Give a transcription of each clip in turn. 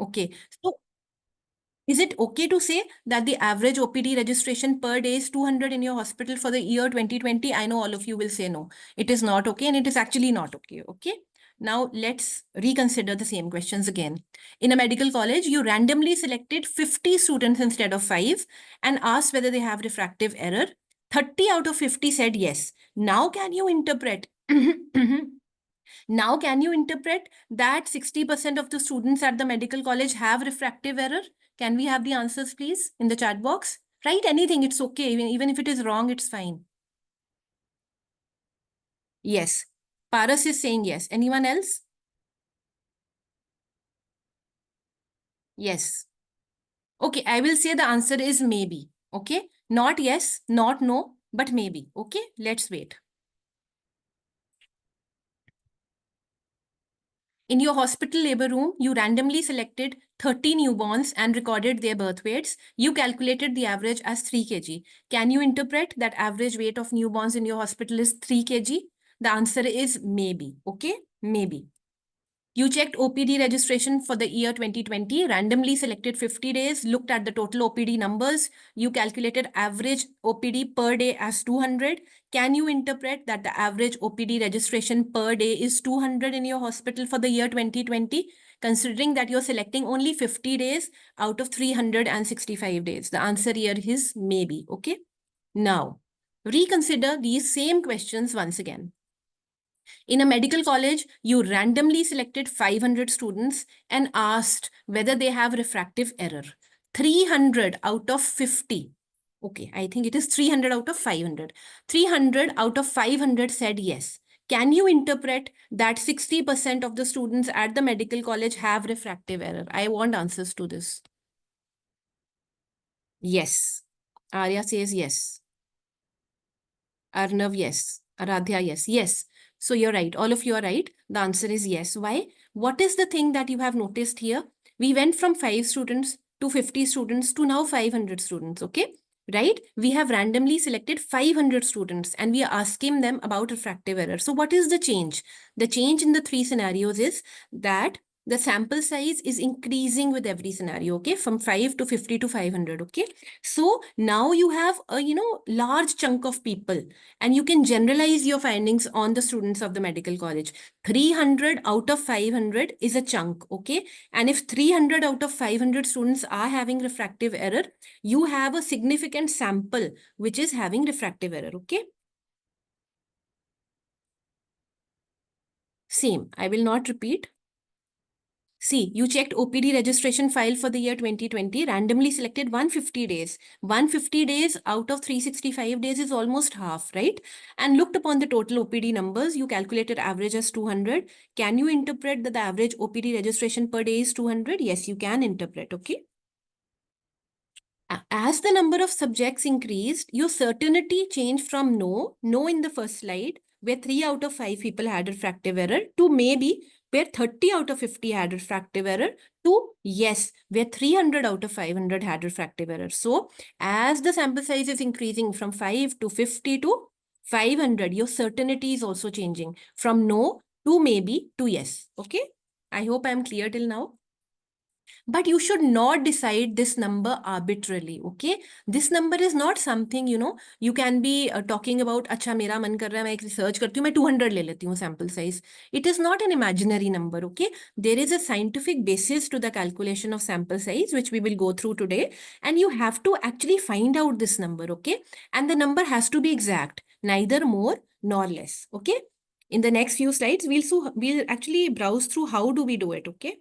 Okay. So is it okay to say that the average OPD registration per day is 200 in your hospital for the year 2020? I know all of you will say no. It is not okay, and it is actually not okay. Okay. Now let's reconsider the same questions again. In a medical college, you randomly selected 50 students instead of 5 and asked whether they have refractive error. 30 out of 50 said yes. Now can you interpret? Now, can you interpret that 60% of the students at the medical college have refractive error? Can we have the answers, please, in the chat box? Write anything, it's okay. Even if it is wrong, it's fine. Yes. Paras is saying yes. Anyone else? Yes. Okay, I will say the answer is maybe. Okay, not yes, not no, but maybe. Okay, let's wait. In your hospital labor room, you randomly selected 30 newborns and recorded their birth weights. You calculated the average as 3 kg. Can you interpret that average weight of newborns in your hospital is 3 kg? The answer is maybe. Okay, maybe. You checked OPD registration for the year 2020, randomly selected 50 days, looked at the total OPD numbers. You calculated average OPD per day as 200. Can you interpret that the average OPD registration per day is 200 in your hospital for the year 2020, considering that you're selecting only 50 days out of 365 days? The answer here is maybe. Okay. Now, reconsider these same questions once again. In a medical college, you randomly selected 500 students and asked whether they have refractive error. 300 out of 50. Okay, I think it is 300 out of 500. 300 out of 500 said yes. Can you interpret that 60% of the students at the medical college have refractive error? I want answers to this. Yes. Arya says yes. Arnav, yes. Aradhya, yes. Yes. So you're right. All of you are right. The answer is yes. Why? What is the thing that you have noticed here? We went from 5 students to 50 students to now 500 students. Okay. Right? We have randomly selected 500 students and we are asking them about refractive error. So what is the change? The change in the 3 scenarios is that the sample size is increasing with every scenario, okay, from 5 to 50 to 500, okay. So now you have a, large chunk of people and you can generalize your findings on the students of the medical college. 300 out of 500 is a chunk, okay. And if 300 out of 500 students are having refractive error, you have a significant sample which is having refractive error, okay. Same, I will not repeat. See, you checked OPD registration file for the year 2020, randomly selected 150 days. 150 days out of 365 days is almost half, right? And looked upon the total OPD numbers, you calculated average as 200. Can you interpret that the average OPD registration per day is 200? Yes, you can interpret, okay? As the number of subjects increased, your certainty changed from no in the first slide, where 3 out of 5 people had refractive error, to maybe, where 30 out of 50 had refractive error, to yes, where 300 out of 500 had refractive error. So as the sample size is increasing from 5 to 50 to 500, your certainty is also changing from no to maybe to yes. Okay. I hope I'm clear till now. But you should not decide this number arbitrarily, okay? This number is not something, you can be talking about, acha, mera man kar raha hai, main research karti hu, main 200 le leti hu sample size. It is not an imaginary number, okay? There is a scientific basis to the calculation of sample size, which we will go through today. And you have to actually find out this number, okay? And the number has to be exact, neither more nor less, okay? In the next few slides, we'll actually browse through how do we do it, okay?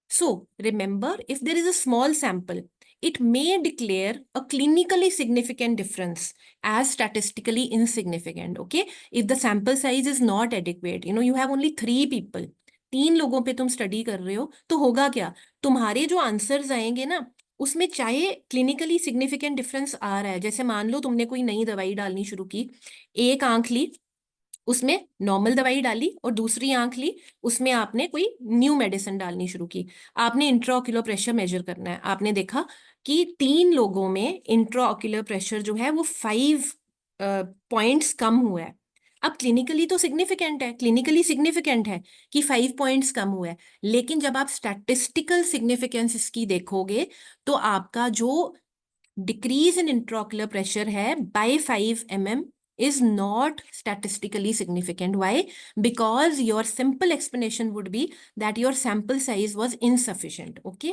So remember, if there is a small sample, it may declare a clinically significant difference as statistically insignificant, okay? If the sample size is not adequate, you have only 3 people, 3 लोगों पे तुम study कर रहे हो, तो होगा क्या? तुम्हारे जो आंसर्स आएंगे ना, उसमें चाहे क्लिनिकली सिग्निफिकेंट डिफरेंस आ रहा है, जैसे मान लो तुमने कोई नई दवाई डालनी शुरू की, एक आंख ली, उसमें नॉर्मल दवाई डाली और दूसरी आंख ली, उसमें आपने कोई न्यू मेडिसिन डालनी शुरू की, आपने इंट्राऑक्यूलर प्रेशर मेजर करना है, आपने देखा कि 3 लोगों में इंट्राऑक्यूलर प्रेशर जो है वो 5 पॉइंट्स कम हुआ है। अब क्लिनिकली तो सिग्निफिकेंट है, क्लिनिकली सिग्निफिकेंट है कि 5 पॉइंट्स कम हुआ है, लेकिन जब आप स्टैटिस्टिकल सिग्निफिकेंस इसकी देखोगे तो आपका जो डिक्रीज इन इंट्राओकुलर प्रेशर है bye 5 mm is not statistically significant. Why? Because your simple explanation would be that your sample size was insufficient. Okay.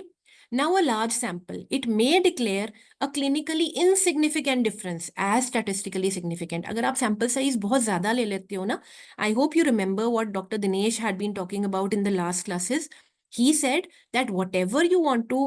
Now, a large sample, it may declare a clinically insignificant difference as statistically significant. अगर आप sample size बहुत ज़्यादा ले लेते हो ना, I hope you remember what Dr. Dinesh had been talking about in the last classes. He said that whatever you want to,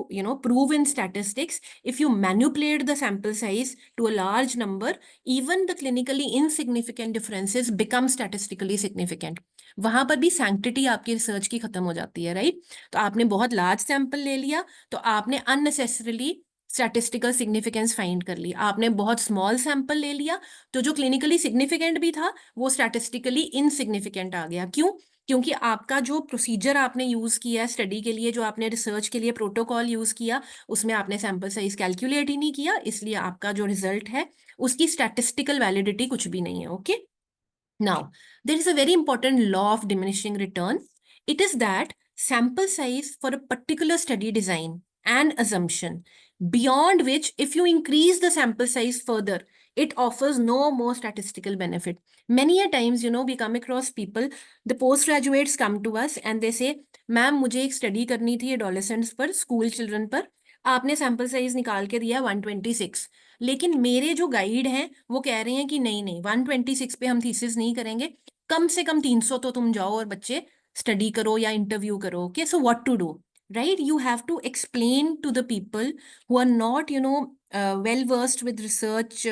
prove in statistics, if you manipulate the sample size to a large number, even the clinically insignificant differences become statistically significant. वहां पर भी sanctity आपकी research की खत्म हो जाती है, right? तो आपने बहुत लार्ज सैंपल ले लिया तो आपने अननेसेसरीली स्टैटिस्टिकल सिग्निफिकेंस फाइंड कर ली। आपने बहुत स्मॉल सैंपल ले लिया तो जो क्लिनिकली सिग्निफिकेंट भी था वो स्टैटिस्टिकली इनसिग्निफिकेंट आ गया। क्यों? क्योंकि आपका जो प्रोसीजर आपने यूज किया स्टडी के लिए, जो आपने रिसर्च के लिए प्रोटोकॉल यूज किया, उसमें आपने सैंपल साइज कैलकुलेट ही नहीं किया, इसलिए आपका जो रिजल्ट है उसकी स्टैटिस्टिकल वैलिडिटी कुछ भी नहीं है। Okay, now there is a very important law of diminishing return. It is that sample size for a particular study design and assumption beyond which if you increase the sample size further it offers no more statistical benefit. Many a times, we come across people, the postgraduates come to us and they say, ma'am मुझे एक study करनी थी adolescents पर, school children पर, आपने sample size निकाल के दिया 126, लेकिन मेरे जो गाइड हैं वो कह रहे हैं कि नहीं नहीं 126 पे हम थीसिस नहीं करेंगे, कम से कम 300 तो तुम जाओ और बच्चे स्टडी करो या इंटरव्यू करो. Okay, so what to do, right? You have to explain to the people who are not, well versed with research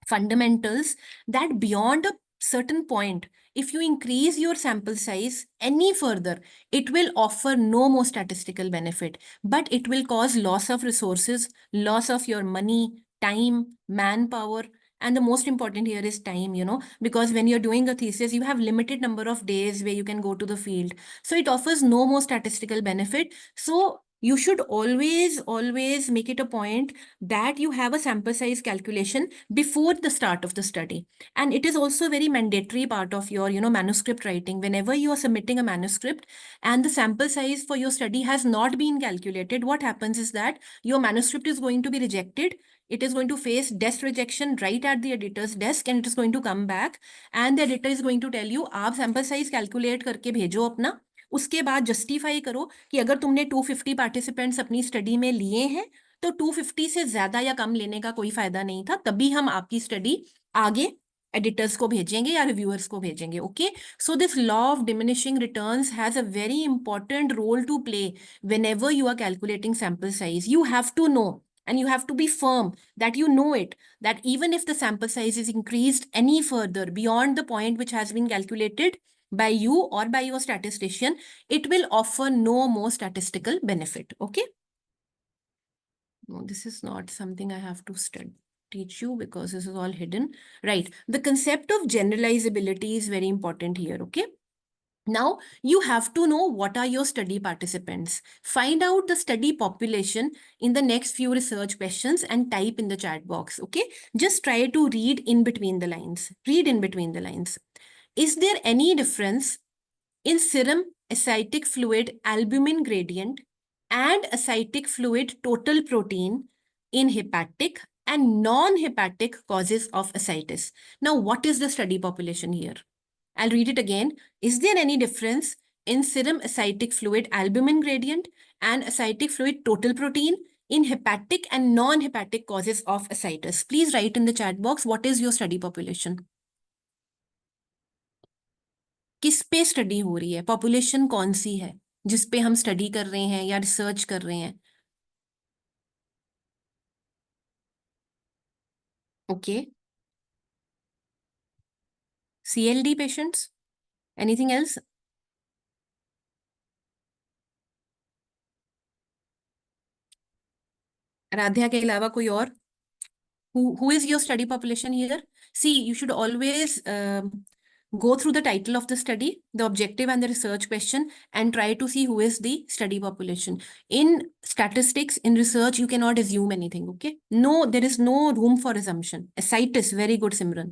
fundamentals that beyond a certain point, if you increase your sample size any further, it will offer no more statistical benefit, but it will cause loss of resources, loss of your money, time, manpower. And the most important here is time, because when you're doing a thesis, you have limited number of days where you can go to the field. So it offers no more statistical benefit. So you should always make it a point that you have a sample size calculation before the start of the study. And it is also a very mandatory part of your, manuscript writing. Whenever you are submitting a manuscript and the sample size for your study has not been calculated, what happens is that your manuscript is going to be rejected. It is going to face desk rejection right at the editor's desk, and it is going to come back and the editor is going to tell you, आप sample size calculate करके भेजो अपना, उसके बाद justify करो कि अगर तुमने 250 पार्टिसिपेंट्स अपनी स्टडी में लिए हैं तो 250 से ज्यादा या कम लेने का कोई फायदा नहीं था, तभी हम आपकी स्टडी आगे एडिटर्स को भेजेंगे या रिव्यूअर्स को भेजेंगे. Okay, so this law of diminishing returns has a very important role to play whenever you are calculating sample size. You have to know and you have to be firm that you know it, that even if the sample size is increased any further beyond the point which has been calculated by you or by your statistician, it will offer no more statistical benefit. Okay. No, this is not something I have to teach you because this is all hidden. Right. The concept of generalizability is very important here. Okay. Now, you have to know what are your study participants. Find out the study population in the next few research questions and type in the chat box. Okay. Just try to read in between the lines. Read in between the lines. Is there any difference in serum ascitic fluid albumin gradient and ascitic fluid total protein in hepatic and non-hepatic causes of ascites? Now, what is the study population here? I'll read it again. Is there any difference in serum ascitic fluid albumin gradient and ascitic fluid total protein in hepatic and non-hepatic causes of ascites? Please write in the chat box, what is your study population? किस पे study हो रही है, population कौन सी है जिस पे हम स्टडी कर रहे हैं या रिसर्च कर रहे हैं? Okay, CLD patients, anything else? Radhya के अलावा कोई और? Who is your study population here? See, you should always go through the title of the study, the objective and the research question, and try to see who is the study population. In statistics, in research, you cannot assume anything, okay? No, there is no room for assumption. Ascites, very good, Simran.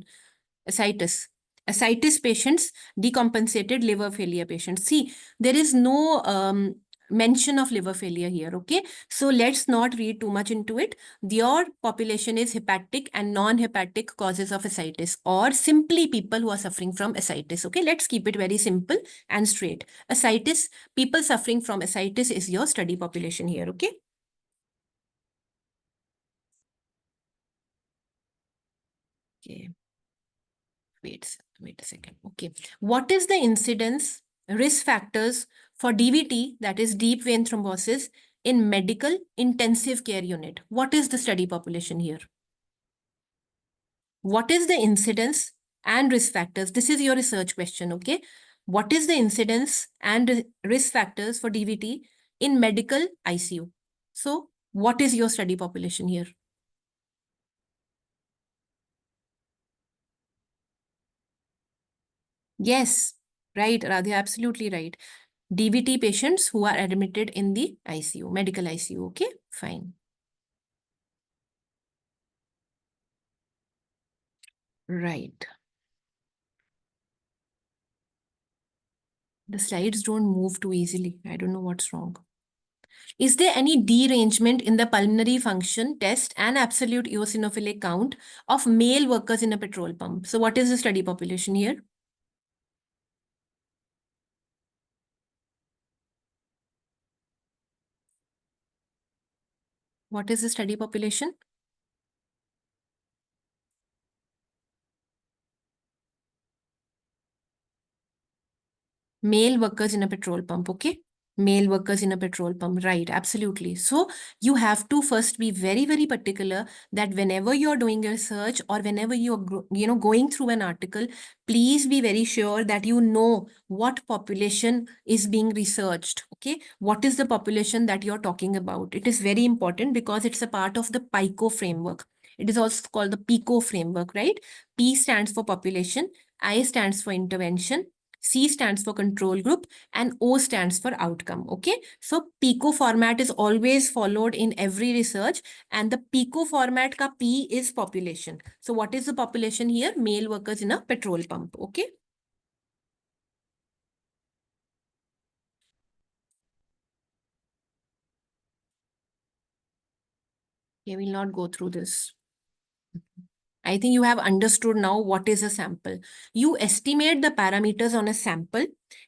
Ascites. Ascites patients, decompensated liver failure patients. See, there is no mention of liver failure here, okay? So let's not read too much into it. Your population is hepatic and non-hepatic causes of ascites, or simply people who are suffering from ascites, okay? Let's keep it very simple and straight. Ascites, people suffering from ascites is your study population here, okay? Okay. Wait a second. Okay. What is the incidence risk factors for DVT, that is deep vein thrombosis, in medical intensive care unit? What is the study population here? What is the incidence and risk factors? This is your research question, okay? What is the incidence and risk factors for DVT in medical ICU? So, what is your study population here? Yes, right, Radhya, absolutely right. DVT patients who are admitted in the ICU, medical ICU. Okay, fine. Right. The slides don't move too easily. I don't know what's wrong. Is there any derangement in the pulmonary function test and absolute eosinophilic count of male workers in a petrol pump? So what is the study population here? What is the study population? Male workers in a petrol pump, okay? Male workers in a petrol pump, right, absolutely. So you have to first be very, very particular that whenever you're doing a research or whenever you're going through an article, please be very sure that you know what population is being researched, okay? What is the population that you're talking about? It is very important because it's a part of the PICO framework. It is also called the PICO framework, right? P stands for population, I stands for intervention, C stands for control group, and O stands for outcome. Okay. So PICO format is always followed in every research, and the PICO format ka P is population. So what is the population here? Male workers in a petrol pump. Okay. Okay, we'll not go through this. I think you have understood now what is a sample. You estimate the parameters on a sample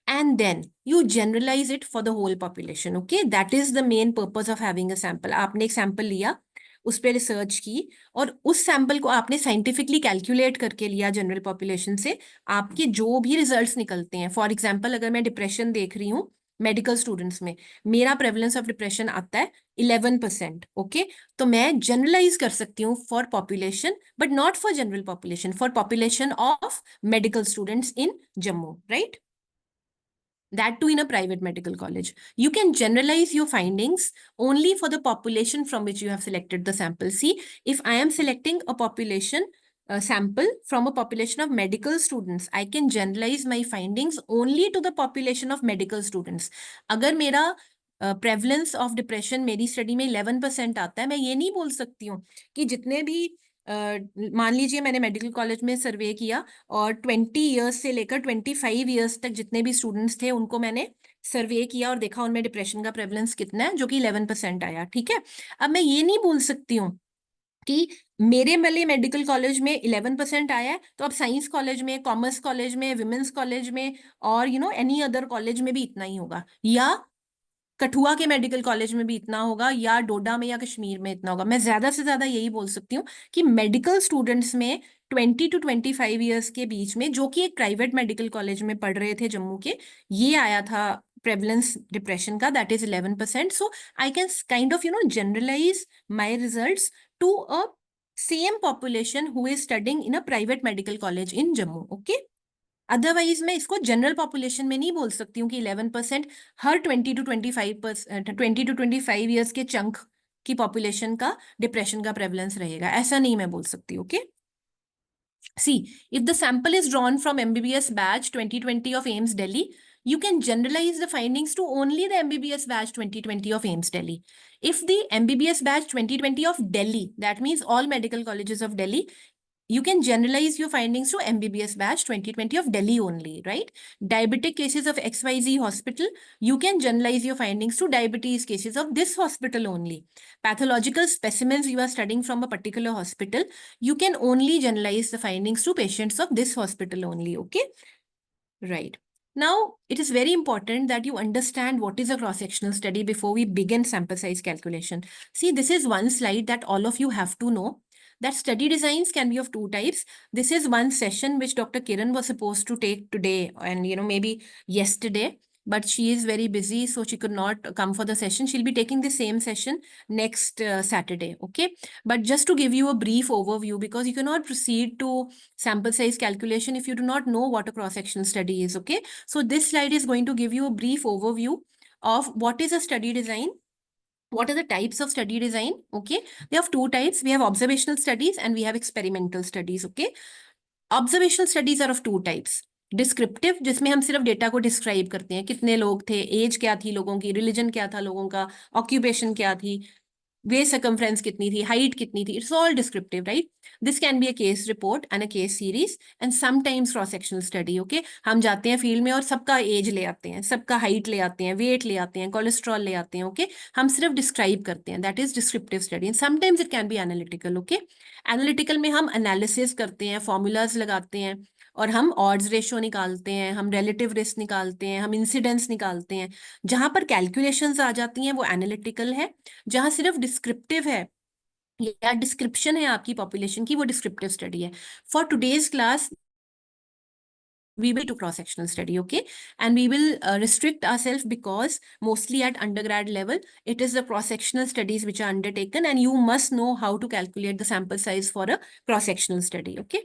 and then you generalize it for the whole population. Okay, that is the main purpose of having a sample. आपने एक sample लिया, उस पर research की और उस sample को आपने साइंटिफिकली कैलकुलेट करके लिया जनरल पॉपुलेशन से, आपके जो भी रिजल्ट्स निकलते हैं, फॉर एग्जांपल अगर मैं डिप्रेशन देख रही हूँ मेडिकल स्टूडेंट्स में, मेरा प्रेवलेंस ऑफ डिप्रेशन आता है 11%, ओके? तो मैं जनरलाइज कर सकती हूँ for population but not for general population, for population of medical students in Jammu, right? That too in a private medical college. You can generalize your findings only for the population from which you have selected the sample. See, if I am selecting a population sample from a population of medical students, I can generalize my findings only to the population of medical students. अगर मेरा prevalence of depression मेरी study में 11% आता है, मैं ये नहीं बोल सकती हूँ कि जितने भी मान लीजिए मैंने मेडिकल कॉलेज में सर्वे किया और 20 इयर्स से लेकर 25 इयर्स तक जितने भी स्टूडेंट्स थे उनको मैंने सर्वे किया और देखा उनमें डिप्रेशन का प्रेवलेंस कितना है, जो कि 11% आया, ठीक है? अब मैं ये नहीं बोल सकती हूँ कि मेरे वाले मेडिकल कॉलेज में 11% आया है तो अब साइंस कॉलेज में, कॉमर्स कॉलेज में, विमेंस कॉलेज में और एनी अदर कॉलेज में भी इतना ही होगा, या कठुआ के मेडिकल कॉलेज में भी इतना होगा, या डोडा में या कश्मीर में इतना होगा। मैं ज्यादा से ज्यादा यही बोल सकती हूँ कि मेडिकल स्टूडेंट्स में 20 to 25 इयर्स के बीच में, जो कि एक प्राइवेट मेडिकल कॉलेज में पढ़ रहे थे जम्मू के, ये आया था प्रेवलेंस डिप्रेशन का, that is 11%. So I can kind of generalize my results to a same population who is studying in a private medical college in Jammu, okay? Otherwise मैं इसको जनरल पॉपुलेशन में नहीं बोल सकती हूँ कि 11% हर 20 to 25 ईयर्स के चंक की पॉपुलेशन का डिप्रेशन का प्रेवलेंस रहेगा, ऐसा नहीं मैं बोल सकती, okay? See, if the sample is drawn from MBBS batch 2020 of AIIMS Delhi, you can generalize the findings to only the MBBS batch 2020 of AIIMS Delhi. If the MBBS batch 2020 of Delhi, that means all medical colleges of Delhi, you can generalize your findings to MBBS batch 2020 of Delhi only, right? Diabetic cases of XYZ hospital, you can generalize your findings to diabetes cases of this hospital only. Pathological specimens you are studying from a particular hospital, you can only generalize the findings to patients of this hospital only, okay? Right. Now, it is very important that you understand what is a cross-sectional study before we begin sample size calculation. See, this is one slide that all of you have to know, that study designs can be of two types. This is one session which Dr. Kiran was supposed to take today and, maybe yesterday, but she is very busy, so she could not come for the session. She'll be taking the same session next Saturday, okay? But just to give you a brief overview, because you cannot proceed to sample size calculation if you do not know what a cross-sectional study is, okay? So this slide is going to give you a brief overview of what is a study design, what are the types of study design, okay? We have two types. We have observational studies and we have experimental studies, okay? Observational studies are of two types. Descriptive, जिसमें हम सिर्फ data को describe करते हैं, कितने लोग थे, as क्या थी लोगों की, रिलीजन क्या था लोगों का, ऑक्यूपेशन क्या थी, वेस्ट सर्कमफ्रेंस कितनी थी, हाइट कितनी थी, it's all descriptive, right? This can be a case report and a case series and sometimes cross sectional study, okay? हम जाते हैं फील्ड में और सबका एज ले आते हैं, सबका हाइट ले आते हैं, वेट ले आते हैं, कोलेस्ट्रॉल ले आते हैं, ओके? हम सिर्फ डिस्क्राइब करते हैं, that is descriptive study. And sometimes it can be analytical, okay? Analytical में हम एनालिसिस करते हैं, फॉर्मूलाज लगाते हैं और हम ऑड्स रेशो निकालते हैं, हम रिलेटिव रिस्क निकालते हैं, हम इंसिडेंस निकालते हैं। जहां पर कैलकुलेशंस आ जाती हैं वो एनालिटिकल है, जहां सिर्फ डिस्क्रिप्टिव है या डिस्क्रिप्शन है आपकी पॉपुलेशन की, वो डिस्क्रिप्टिव स्टडी है। For today's class we will do cross-sectional study, okay? And we will restrict ourselves because mostly at undergrad level, it is the cross-sectional studies which are undertaken and you must know how to calculate the sample size for a cross-sectional study, okay?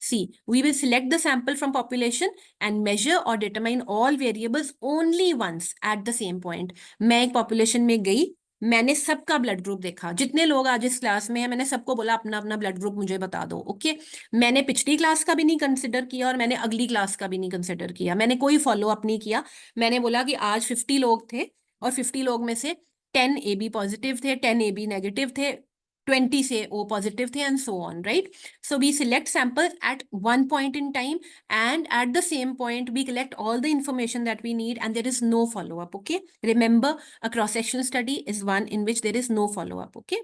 See, we will select the sample from population and measure or determine all variables only once at the same point. मैं एक population में गई, मैंने सबका blood group देखा, जितने लोग आज इस क्लास में हैं, मैंने सबको बोला अपना अपना ब्लड ग्रुप मुझे बता दो, ओके? मैंने पिछली क्लास का भी नहीं कंसिडर किया और मैंने अगली क्लास का भी नहीं कंसिडर किया, मैंने कोई फॉलो अप नहीं किया। मैंने बोला कि आज 50 लोग थे और 50 लोग में से 10 AB पॉजिटिव थे, 10 AB नेगेटिव थे, 20 say O positive the, and so on, right? So we select samples at one point in time and at the same point we collect all the information that we need and there is no follow-up, okay? Remember, a cross-sectional study is one in which there is no follow-up, okay?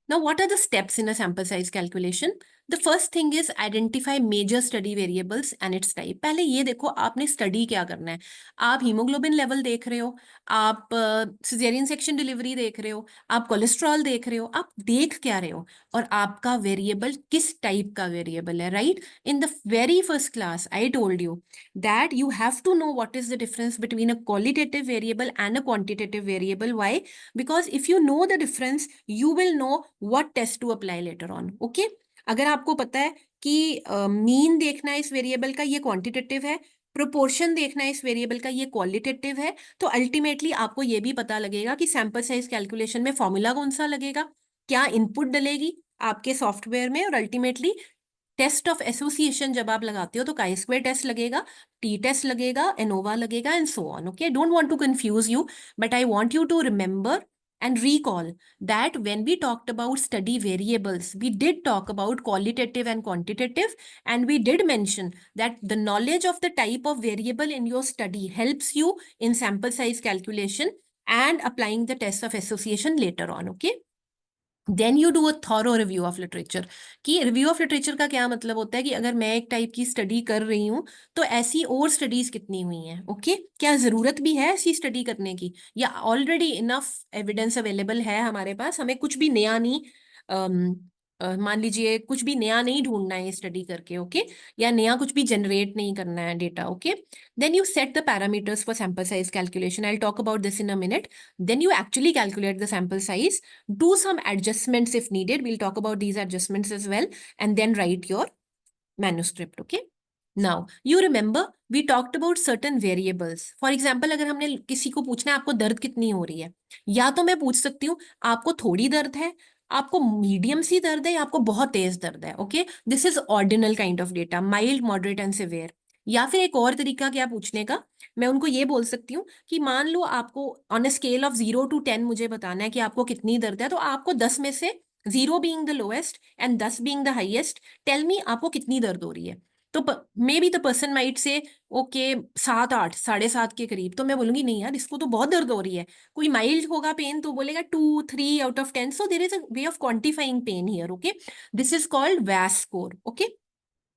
Now, what are the steps in a sample size calculation? The first thing is identify major study variables and its type. पहले ये देखो आपने study क्या करना है। आप haemoglobin level देख रहे हो, आप सिजेरियन सेक्शन डिलीवरी देख रहे हो, आप कोलेस्ट्रॉल देख रहे हो, आप देख क्या रहे हो और आपका वेरिएबल किस टाइप का वेरिएबल है, right? In the very first class I told you that you have to know what is the difference between a qualitative variable and a quantitative variable. Why? Because if you know the difference, you will know what test to apply later on, okay? अगर आपको पता है कि mean देखना है इस variable का, ये क्वांटिटेटिव है, प्रोपोर्शन देखना है इस वेरिएबल का, ये क्वालिटेटिव है, तो अल्टीमेटली आपको ये भी पता लगेगा कि सैंपल साइज कैलकुलेशन में फॉर्मूला कौन सा लगेगा, क्या इनपुट डलेगी आपके सॉफ्टवेयर में, और अल्टीमेटली टेस्ट ऑफ एसोसिएशन जब आप लगाते हो तो काई स्क्वायर टेस्ट लगेगा, टी टेस्ट लगेगा, एनोवा लगेगा, and so on, okay? Don't want to confuse you, but I want you to remember and recall that when we talked about study variables, we did talk about qualitative and quantitative, and we did mention that the knowledge of the type of variable in your study helps you in sample size calculation and applying the test of association later on, okay? Then you do a thorough review of literature. कि review of literature का क्या मतलब होता है कि अगर मैं एक टाइप की स्टडी कर रही हूँ तो ऐसी और स्टडीज कितनी हुई हैं, ओके? क्या जरूरत भी है ऐसी स्टडी करने की, या ऑलरेडी इनफ एविडेंस अवेलेबल है हमारे पास, हमें कुछ भी नया नहीं मान लीजिए कुछ भी नया नहीं ढूंढना है स्टडी करके, ओके? या नया कुछ भी जनरेट नहीं करना है data, okay? Then you set the parameters for sample size calculation, I will talk about this in a minute. Then you actually calculate the sample size, do some adjustments if needed. We'll talk about these adjustments as well, and then write your manuscript, okay? Now, you remember we talked about certain variables. For example, अगर हमने किसी को पूछना है आपको दर्द कितनी हो रही है, या तो मैं पूछ सकती हूँ आपको थोड़ी दर्द है, आपको मीडियम सी दर्द है, या आपको बहुत तेज दर्द है, okay? This is ordinal kind of data, mild, moderate and severe. या फिर एक और तरीका क्या पूछने का, मैं उनको ये बोल सकती हूँ कि मान लो आपको on a scale of 0 to 10 मुझे बताना है कि आपको कितनी दर्द है, तो आपको 10 में से 0 being the lowest and 10 being the highest, tell me आपको कितनी दर्द हो रही है? तो maybe the person might say okay 7 8 7.5 के करीब, तो मैं बोलूंगी नहीं यार इसको तो बहुत दर्द हो रही है। कोई माइल्ड होगा पेन तो बोलेगा 2 3 out of 10, so there is a way of quantifying pain here, okay. This is called VAS score, okay.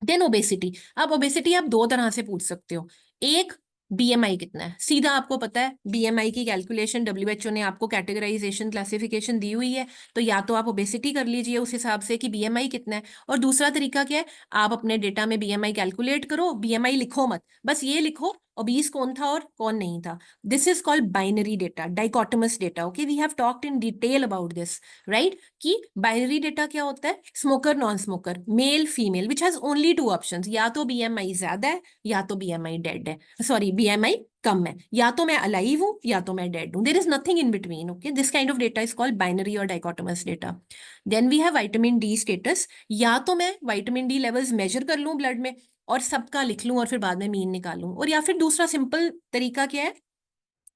Then obesity. अब ओबेसिटी आप दो तरह से पूछ सकते हो। एक, बीएमआई कितना है, सीधा आपको पता है बीएमआई की कैलकुलेशन डब्ल्यूएचओ ने आपको कैटेगराइजेशन क्लासिफिकेशन दी हुई है, तो या तो आप ओबेसिटी कर लीजिए उस हिसाब से कि बीएमआई कितना है। और दूसरा तरीका क्या है, आप अपने डेटा में बीएमआई कैलकुलेट करो, बीएमआई लिखो मत, बस ये लिखो ओबीस कौन था और कौन नहीं था। This is called binary data, dichotomous data, okay. We have talked in detail about this, right. कि बाइनरी डेटा क्या होता है, smoker non smoker, male female, which has only two options, या तो बीएमआई ज्यादा है या तो बीएमआई डेड है, सॉरी बीएमआई कम है, या तो मैं अलाइव हूं या तो मैं डेड हूं, there is nothing in between, okay. This kind of data is called binary और dichotomous data. Then we have vitamin D status, या तो मैं विटामिन डी लेवल्स मेजर कर लूं ब्लड में और सबका लिख लूं और फिर बाद में मीन निकालूं, और या फिर दूसरा सिंपल तरीका क्या है,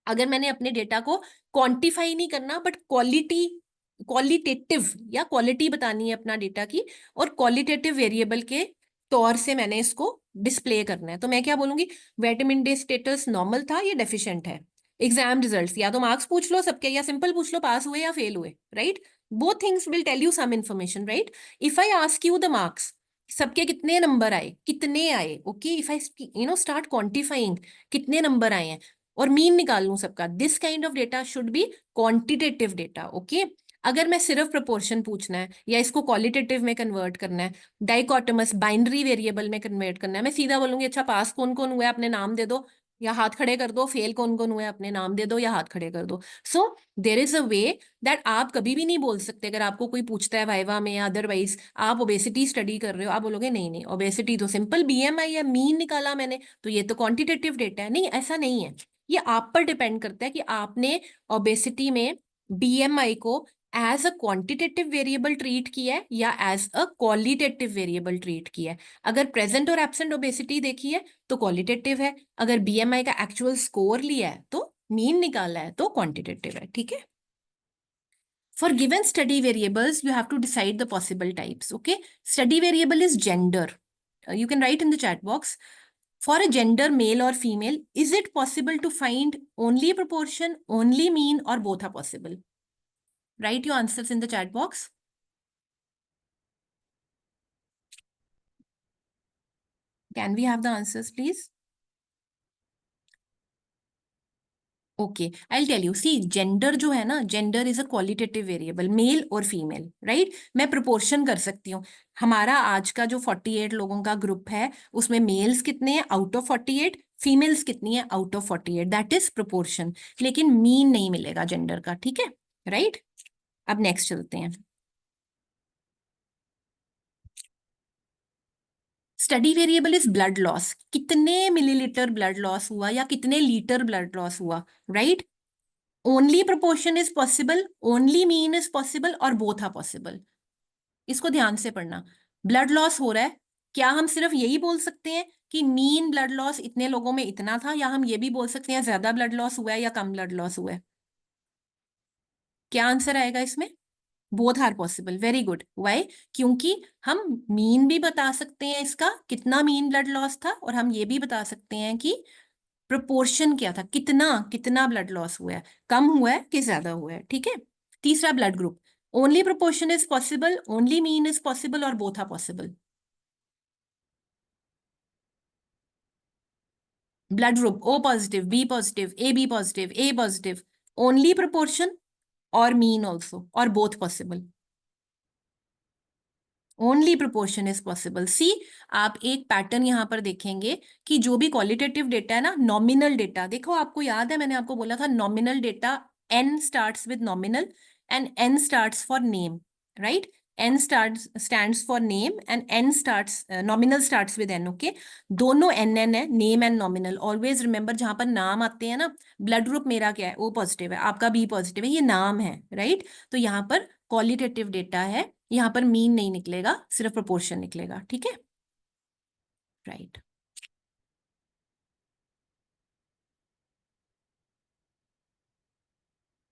अगर मैंने अपने डेटा को क्वांटिफाई नहीं करना बट क्वालिटेटिव या क्वालिटी बतानी है अपना डेटा की, और क्वालिटेटिव वेरिएबल के तौर से मैंने इसको डिस्प्ले करना है, तो मैं क्या बोलूंगी, विटामिन डी स्टेटस नॉर्मल था या डेफिशिएंट है। एग्जाम रिजल्ट्स, या तो मार्क्स पूछ लो सबके या सिंपल पूछ लो पास हुए या फेल हुए, right. Both things will tell you some information, right. If I ask you the marks, सबके कितने नंबर आए, कितने आए, okay, if I start quantifying कितने नंबर आए हैं और मीन निकाल लूं सबका, this kind of data should be quantitative data, okay. अगर मैं सिर्फ प्रोपोर्शन पूछना है या इसको क्वालिटेटिव में कन्वर्ट करना है, डाइकोटमस बाइनरी वेरिएबल में कन्वर्ट करना है, मैं सीधा बोलूंगी अच्छा पास कौन कौन हुआ है अपने नाम दे दो या हाथ खड़े कर दो, फेल कौन कौन हुआ है अपने नाम दे दो या हाथ खड़े कर दो। सो there is a way that आप कभी भी नहीं बोल सकते, अगर आपको कोई पूछता है वाइवा में या अदरवाइज आप ओबेसिटी स्टडी कर रहे हो, आप बोलोगे नहीं नहीं ओबेसिटी तो सिंपल बीएमआई या मीन निकाला मैंने तो ये तो क्वांटिटेटिव डेटा है, नहीं ऐसा नहीं है। ये आप पर डिपेंड करता है कि आपने ओबेसिटी में बीएमआई को as a quantitative variable treat किया है या as a qualitative variable treat किया है। अगर प्रेजेंट और एब्सेंट ओबेसिटी देखी है तो क्वालिटेटिव है, अगर बीएमआई का एक्चुअल स्कोर लिया है तो मीन निकाला है तो क्वांटिटेटिव है, ठीक है। For given study variables, you have to decide the possible types. Okay. Study variable is gender. You can write in the chat box. For a gender, male or female, is it possible to find only proportion, only mean, or both are possible? Write your answers in the chat box. Can we have the answers, please? Okay, I tell you, see gender जो है ना, gender is a qualitative variable, male और female, right. मैं proportion कर सकती हूँ, हमारा आज का जो 48 लोगों का ग्रुप है उसमें मेल्स कितने हैं आउट ऑफ 48, फीमेल्स कितनी है out of 48, that is proportion. लेकिन मीन नहीं मिलेगा जेंडर का, ठीक है, राइट। अब नेक्स्ट चलते हैं। Study variable is blood loss, कितने मिलीलीटर ब्लड लॉस हुआ या कितने लीटर ब्लड लॉस हुआ, right. Only proportion is possible, only mean is possible, और बोथ आर पॉसिबल। इसको ध्यान से पढ़ना। ब्लड लॉस हो रहा है, क्या हम सिर्फ यही बोल सकते हैं कि मीन ब्लड लॉस इतने लोगों में इतना था, या हम ये भी बोल सकते हैं ज्यादा ब्लड लॉस हुआ है या कम ब्लड लॉस हुआ है? क्या आंसर आएगा इसमें? Both are possible, very good. Why? क्योंकि हम मीन भी बता सकते हैं इसका कितना मीन ब्लड लॉस था, और हम ये भी बता सकते हैं कि प्रोपोर्शन क्या था, कितना कितना ब्लड लॉस हुआ है, कम हुआ है कि ज्यादा हुआ है, ठीक है। तीसरा blood group, only proportion is possible, only mean is possible, और both are possible. Blood group O positive, B positive, A B positive, A positive, only proportion और मीन ऑल्सो, और both possible. Only proportion is possible. See, आप एक pattern यहां पर देखेंगे कि जो भी क्वालिटेटिव डेटा है ना, नॉमिनल डेटा, देखो आपको याद है मैंने आपको बोला था nominal data, N starts with nominal and N starts for name, right. N stands for name and N starts, nominal starts with N, okay. दोनों एन एन है, name and nominal, always remember जहां पर नाम आते हैं ना, blood group मेरा क्या है, ओ पॉजिटिव है, आपका बी पॉजिटिव है, ये नाम है, राइट। तो यहाँ पर क्वालिटेटिव डेटा है, यहां पर मीन नहीं निकलेगा, सिर्फ प्रोपोर्शन निकलेगा, ठीक है, राइट।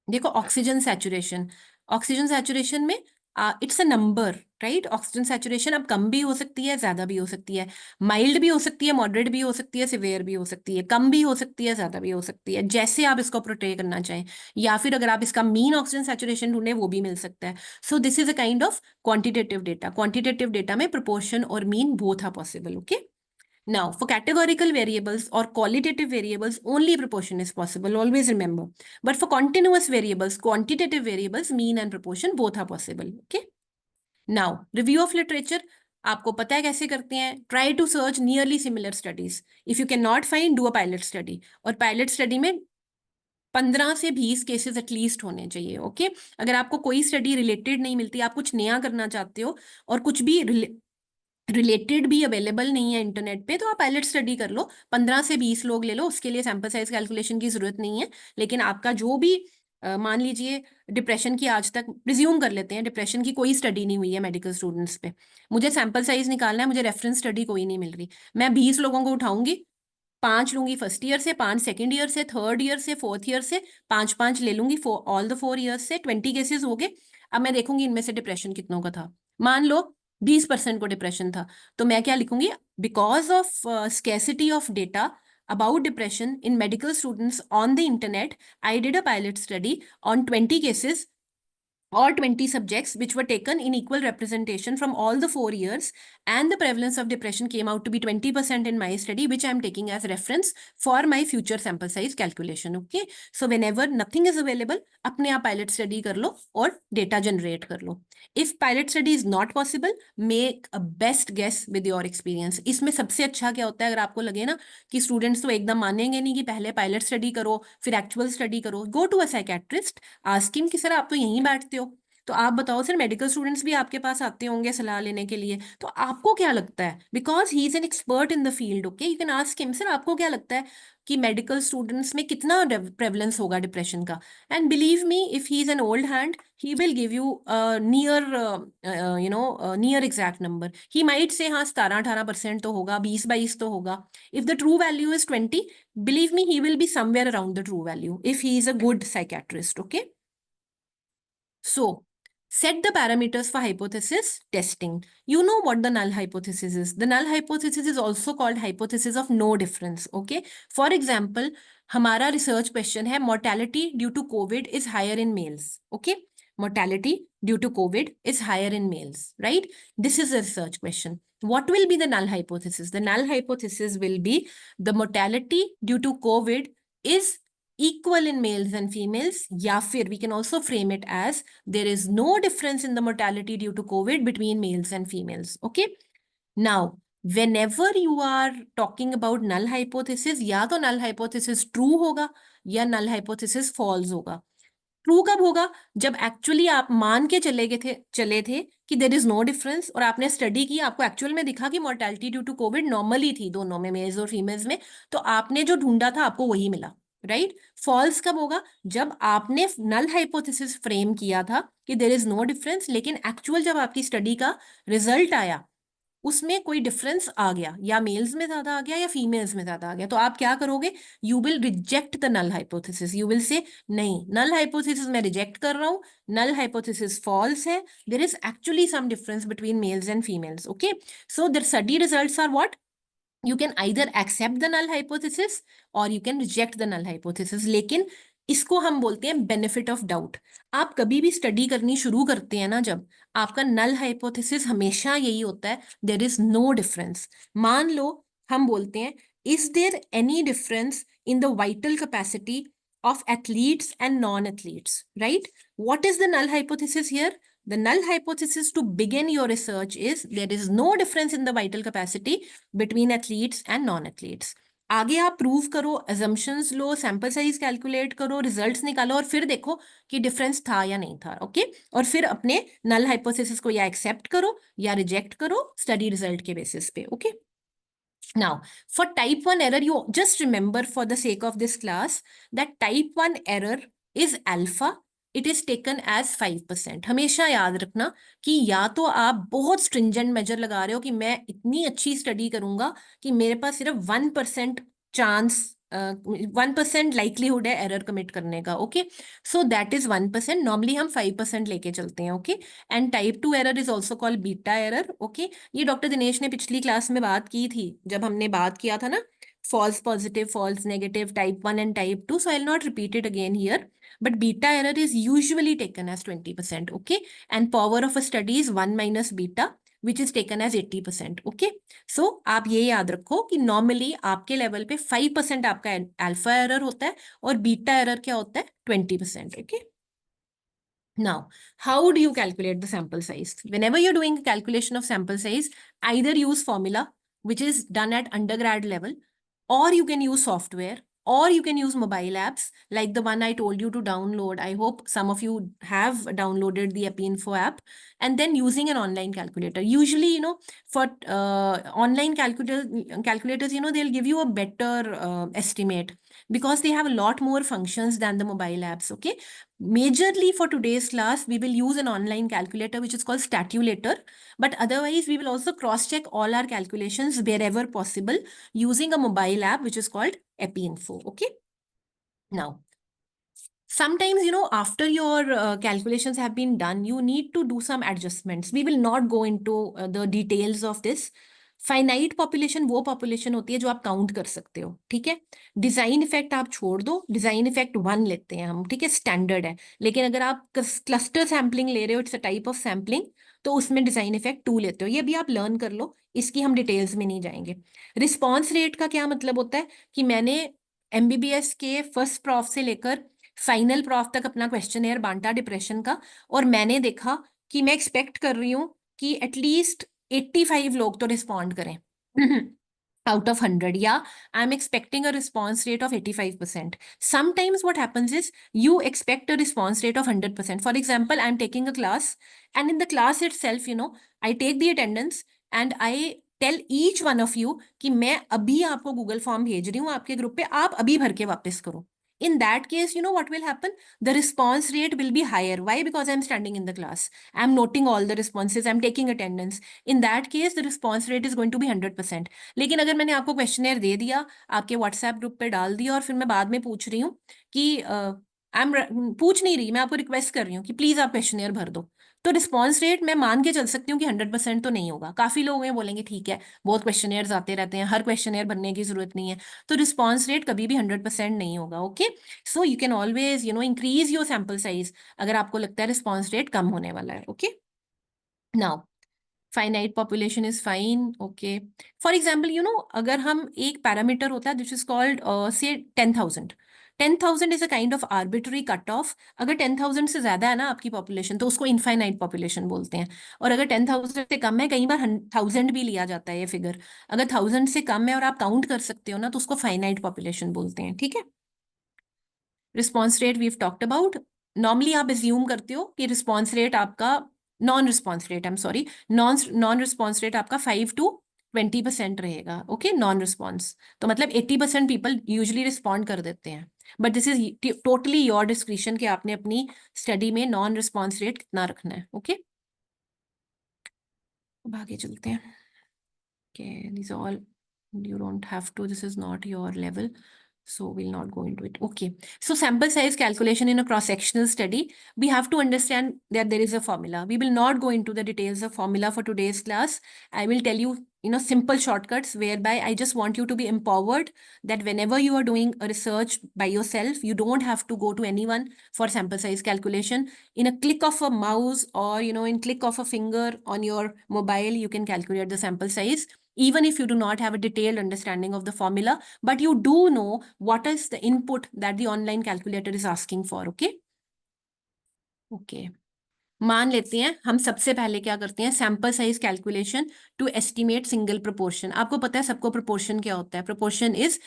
देखो ऑक्सीजन सैचुरेशन, ऑक्सीजन सैचुरेशन में it's a number, right? Oxygen saturation अब कम भी हो सकती है, ज्यादा भी हो सकती है, माइल्ड भी हो सकती है, मॉडरेट भी हो सकती है, सिवियर भी हो सकती है, कम भी हो सकती है, ज्यादा भी हो सकती है, जैसे आप इसको प्रोट्रे करना चाहें। या फिर अगर आप इसका मीन ऑक्सीजन सैचुरेशन ढूंढे वो भी मिल सकता है। So this is a kind of quantitative data. Quantitative data में प्रोपोर्शन और mean both are possible, okay? Now, for categorical variables or qualitative variables, only proportion is possible, always remember. But for continuous variables, quantitative variables, mean and proportion, both are possible. Okay? Now, review of literature. आपको पता है कैसे करते हैं? Try to search nearly similar studies. If you cannot find, do a pilot study. और pilot study में 15 से 20 cases at least होने चाहिए, ओके? अगर आपको कोई स्टडी रिलेटेड नहीं मिलती, आप कुछ नया करना चाहते हो और कुछ भी रिलेटेड भी अवेलेबल नहीं है इंटरनेट पे, तो आप पायलट स्टडी कर लो, 15 से 20 लोग ले लो, उसके लिए सैंपल साइज कैलकुलेशन की जरूरत नहीं है। लेकिन आपका जो भी मान लीजिए डिप्रेशन की, आज तक प्रिज्यूम कर लेते हैं डिप्रेशन की कोई स्टडी नहीं हुई है मेडिकल स्टूडेंट्स पे, मुझे सैंपल साइज निकालना है, मुझे रेफरेंस स्टडी कोई नहीं मिल रही, मैं 20 लोगों को उठाऊंगी, 5 लूंगी फर्स्ट ईयर से, 5 सेकेंड ईयर से, थर्ड ईयर से, फोर्थ ईयर से, 5 ले लूंगी ऑल द 4 ईयर्स से, 20 केसेस हो गए। अब मैं देखूंगी इनमें से डिप्रेशन कितनों का था। मान लो 20% को डिप्रेशन था, तो मैं क्या लिखूंगी? Because of scarcity of data about depression in medical students on the internet, I did a pilot study on 20 cases or 20 subjects which were taken in equal representation from all the 4 years, and the prevalence of depression came out to be 20% in my study, which I am taking as reference for my future sample size calculation. Okay, so whenever nothing is available, अपने आप pilot study कर लो और data generate कर लो. If pilot study is not possible, make a best guess with your experience. इसमें सबसे अच्छा क्या होता है, अगर आपको लगे ना कि स्टूडेंट्स तो एकदम मानेंगे नहीं कि पहले पायलट स्टडी करो फिर एक्चुअल स्टडी करो, go to a psychiatrist, ask him कि सर आप तो यहीं बैठते हो, तो आप बताओ सर, मेडिकल स्टूडेंट्स भी आपके पास आते होंगे सलाह लेने के लिए, तो आपको क्या लगता है? Because he is an expert in the field, okay, you can ask him, sir आपको क्या लगता है कि मेडिकल स्टूडेंट्स में कितना प्रेवलेंस होगा डिप्रेशन का? And believe me, if he is an old hand, he will give you near exact number. He might say हाँ 17-18% तो होगा, 20-22 तो होगा. If the true value is 20, believe me, he will be somewhere around the true value if he is a good psychiatrist. Okay, so set the parameters for hypothesis testing. You know what the null hypothesis is. The null hypothesis is also called hypothesis of no difference. Okay, for example, हमारा research question है mortality due to COVID is higher in males. Okay, mortality due to COVID is higher in males, right? This is a research question. What will be the null hypothesis? The null hypothesis will be the mortality due to COVID is equal in males and females, या फिर we can also frame it as there is no difference in the mortality due to COVID between males and females. Okay, now whenever you are talking about null hypothesis, या तो null hypothesis true होगा या null hypothesis false होगा. True कब होगा? जब actually आप मान के चले थे कि देयर इज नो डिफरेंस, और आपने स्टडी की, आपको एक्चुअल में दिखा कि mortality due to COVID normally थी दोनों में, मेल्स और फीमेल्स में, तो आपने जो ढूंढा था आपको वही मिला, राइट? फॉल्स कब होगा? जब आपने नल हाइपोथेसिस फ्रेम किया था कि देयर इज नो डिफरेंस, लेकिन एक्चुअल जब आपकी स्टडी का रिजल्ट आया उसमें कोई डिफरेंस आ गया, या मेल्स में ज्यादा आ गया या फीमेल्स में ज्यादा आ गया, तो आप क्या करोगे? You will reject the null hypothesis. You will say नहीं, नल हाइपोथेसिस मैं रिजेक्ट कर रहा हूं, नल हाइपोथेसिस फॉल्स है, there is actually some difference between males and females. Okay, so their study results are what? You can either accept the null hypothesis or you can reject the null hypothesis. लेकिन इसको हम बोलते हैं benefit of doubt. आप कभी भी study करनी शुरू करते हैं ना, जब आपका नल हाइपोथेसिस हमेशा यही होता है, देयर इज नो डिफरेंस. मान लो हम बोलते हैं, is there any difference in the vital capacity of athletes and non-athletes, right? What is the null hypothesis here? The null hypothesis to begin your research is there is no difference in the vital capacity between athletes and non-athletes. आगे आप prove करो, assumptions लो, sample size calculate करो, results निकालो और फिर देखो कि difference था या नहीं था. ओके, और फिर अपने नल हाइपोथेसिस को या एक्सेप्ट करो या रिजेक्ट करो स्टडी रिजल्ट के बेसिस पे. Okay, now for type 1 error, you just remember for the sake of this class that type 1 error is alpha. It is taken as 5%. हमेशा याद रखना कि या तो आप बहुत stringent measure लगा रहे हो कि मैं इतनी अच्छी स्टडी करूंगा कि मेरे पास सिर्फ 1% चांस 1% लाइकलीहुड है एरर कमिट करने का. Okay, so that is 1%. Normally हम 5% लेके चलते हैं. Okay, and type 2 error is also called beta error. Okay, ये डॉक्टर दिनेश ने पिछली क्लास में बात की थी जब हमने बात किया था ना, false positive, false negative, type 1 and type 2. So I'll not repeat it again here. But beta error is usually taken as 20%. Okay. And power of a study is 1 minus beta, which is taken as 80%. Okay. So आप ये याद रखो कि normally आपके level पे 5% आपका alpha error होता है और beta error क्या होता है 20%. Okay. Now, how do you calculate the sample size? Whenever you're doing a calculation of sample size, either use formula, which is done at undergrad level, or you can use software, or you can use mobile apps like the one I told you to download. I hope some of you have downloaded the EpiInfo app, and then using an online calculator. Usually, for online calculators, they'll give you a better estimate because they have a lot more functions than the mobile apps. Okay. Majorly for today's class, we will use an online calculator, which is called Statulator. But otherwise, we will also cross-check all our calculations wherever possible using a mobile app, which is called EpiInfo. Okay. Now, sometimes, after your calculations have been done, you need to do some adjustments. We will not go into the details of this. Finite population वो population होती है जो आप count कर सकते हो. ठीक है, डिजाइन इफेक्ट आप छोड़ दो, डिजाइन इफेक्ट 1 लेते हैं हम. ठीक है, स्टैंडर्ड है. लेकिन अगर आप क्लस्टर सैम्पलिंग ले रहे हो, it's a type of sampling, तो उसमें डिजाइन इफेक्ट 2 लेते हो. ये भी आप लर्न कर लो, इसकी हम डिटेल्स में नहीं जाएंगे. रिस्पॉन्स रेट का क्या मतलब होता है कि मैंने एमबीबीएस के फर्स्ट प्रॉफ से लेकर फाइनल प्रॉफ तक अपना क्वेश्चन बांटा डिप्रेशन का, और मैंने देखा कि मैं एक्सपेक्ट कर रही हूँ कि एटलीस्ट 85 लोग तो रिस्पॉन्ड करें out of 100. Yeah, I'm expecting a response rate of 85%. Sometimes what happens is you expect a response rate of 100%. For example, I'm taking a class, and in the class itself, I take the attendance and I tell each one of you कि मैं अभी आपको Google form भेज रही हूँ आपके group पे, आप अभी भर के वापस करो. In that case, what will happen? The response rate will be higher. Why? Because I'm standing in the class. I'm noting all the responses. I'm taking attendance. In that case, the response rate is going to be 100%. लेकिन अगर मैंने आपको questionnaire दे दिया, आपके WhatsApp group पे डाल दिया, और फिर मैं बाद में पूछ रही हूँ कि पूछ नहीं रही, मैं आपको रिक्वेस्ट कर रही हूँ कि प्लीज आप क्वेश्चनर भर दो, तो रिस्पॉन्स रेट मैं मान के चल सकती हूँ कि 100% तो नहीं होगा. काफी लोग हैं बोलेंगे ठीक है, बहुत क्वेश्चनर्स आते रहते हैं, हर क्वेश्चनर भरने की जरूरत नहीं है. तो रिस्पॉन्स रेट कभी भी 100% नहीं होगा. Okay, so you can always increase your sample size अगर आपको लगता है रिस्पॉन्स रेट कम होने वाला है. Okay, now finite population is fine. Okay, for example, अगर हम एक पैरामीटर होता है which is called say 10,000. 10,000 is a kind of arbitrary cut off. अगर 10,000 से ज्यादा है ना आपकी पॉपुलेशन, तो उसको इनफाइनाइट पॉपुलेशन बोलते हैं. और अगर 10,000 से कम है, कई बार 1,000 भी लिया जाता है ये फिगर. अगर 1,000 से कम है और आप काउंट कर सकते हो ना, तो उसको फाइनाइट पॉपुलेशन बोलते हैं. ठीक है, response rate we talked about. Normally आप एज्यूम करते हो कि रिस्पॉन्स रेट आपका non response rate non response rate आपका 5 to 20% रहेगा. ओके, नॉन रिस्पॉन्स तो मतलब 80% पीपल यूजली रिस्पॉन्ड कर देते हैं. But this is totally your description कि आपने अपनी स्टडी में नॉन रिस्पॉन्स रेट कितना रखना है. ओके, अब आगे चलते हैं. Okay, these all you don't have to, this is not your level, so we'll not go into it. Okay, so sample size calculation in a cross-sectional study, we have to understand that there is a formula. We will not go into the details of formula for today's class. I will tell you, simple shortcuts whereby I just want you to be empowered that whenever you are doing a research by yourself, you don't have to go to anyone for sample size calculation. In a click of a mouse or, in click of a finger on your mobile, you can calculate the sample size, even if you do not have a detailed understanding of the formula, but you do know what is the input that the online calculator is asking for. Okay. Okay. मान लेते हैं हम सबसे पहले क्या करते हैं, sample size calculation to estimate single proportion. आपको पता है सबको प्रोपोर्शन क्या होता है. Proportion is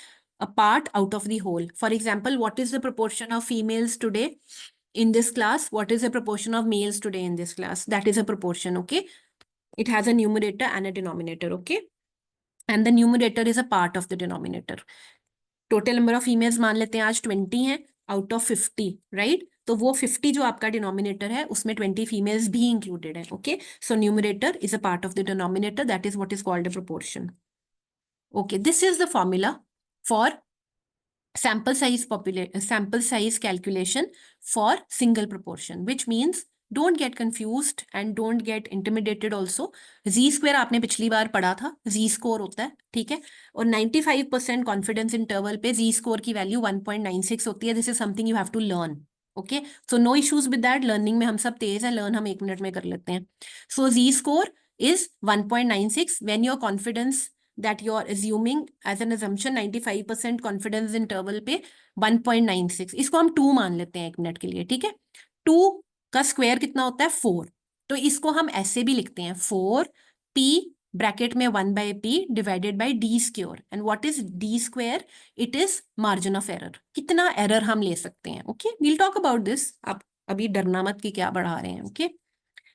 a part out of the whole. For example, what is the proportion of females today in this class, what is the proportion of males today in this class? That is a proportion. Okay, it has a numerator and a denominator. Okay, and the numerator is a part of the denominator. Total number of females मान लेते हैं आज 20 हैं out of 50, right? तो वो 50 जो आपका denominator है उसमें 20 फीमेल्स भी इंक्लूडेड है. Okay, so numerator is a part of the denominator, that is what is called a proportion. Okay, this is the formula for sample size calculation for single proportion, which means don't get confused and don't get intimidated also. Z square आपने पिछली बार पढ़ा था, Z score होता है, ठीक है, और 95% confidence interval पे Z score की वैल्यू 1.96 होती है. This is something you have to learn. Okay, so no issues with that. Learning में हम सब तेज हैं, लर्न हम 1 मिनट में कर लेते हैं. सो Z score is 1.96 when your confidence that you are assuming as an assumption 95% confidence interval पे 1.96, इसको हम 2 मान लेते हैं 1 मिनट के लिए, ठीक है. 2 का स्क्वायर कितना होता है? 4. तो इसको हम ऐसे भी लिखते हैं 4p ब्रैकेट में 1/p divided by d square. And what is d square? It is margin of error. कितना एरर हम ले सकते हैं. Okay, we'll talk about this. आप अभी डरना मत कि क्या बढ़ा रहे हैं. Okay,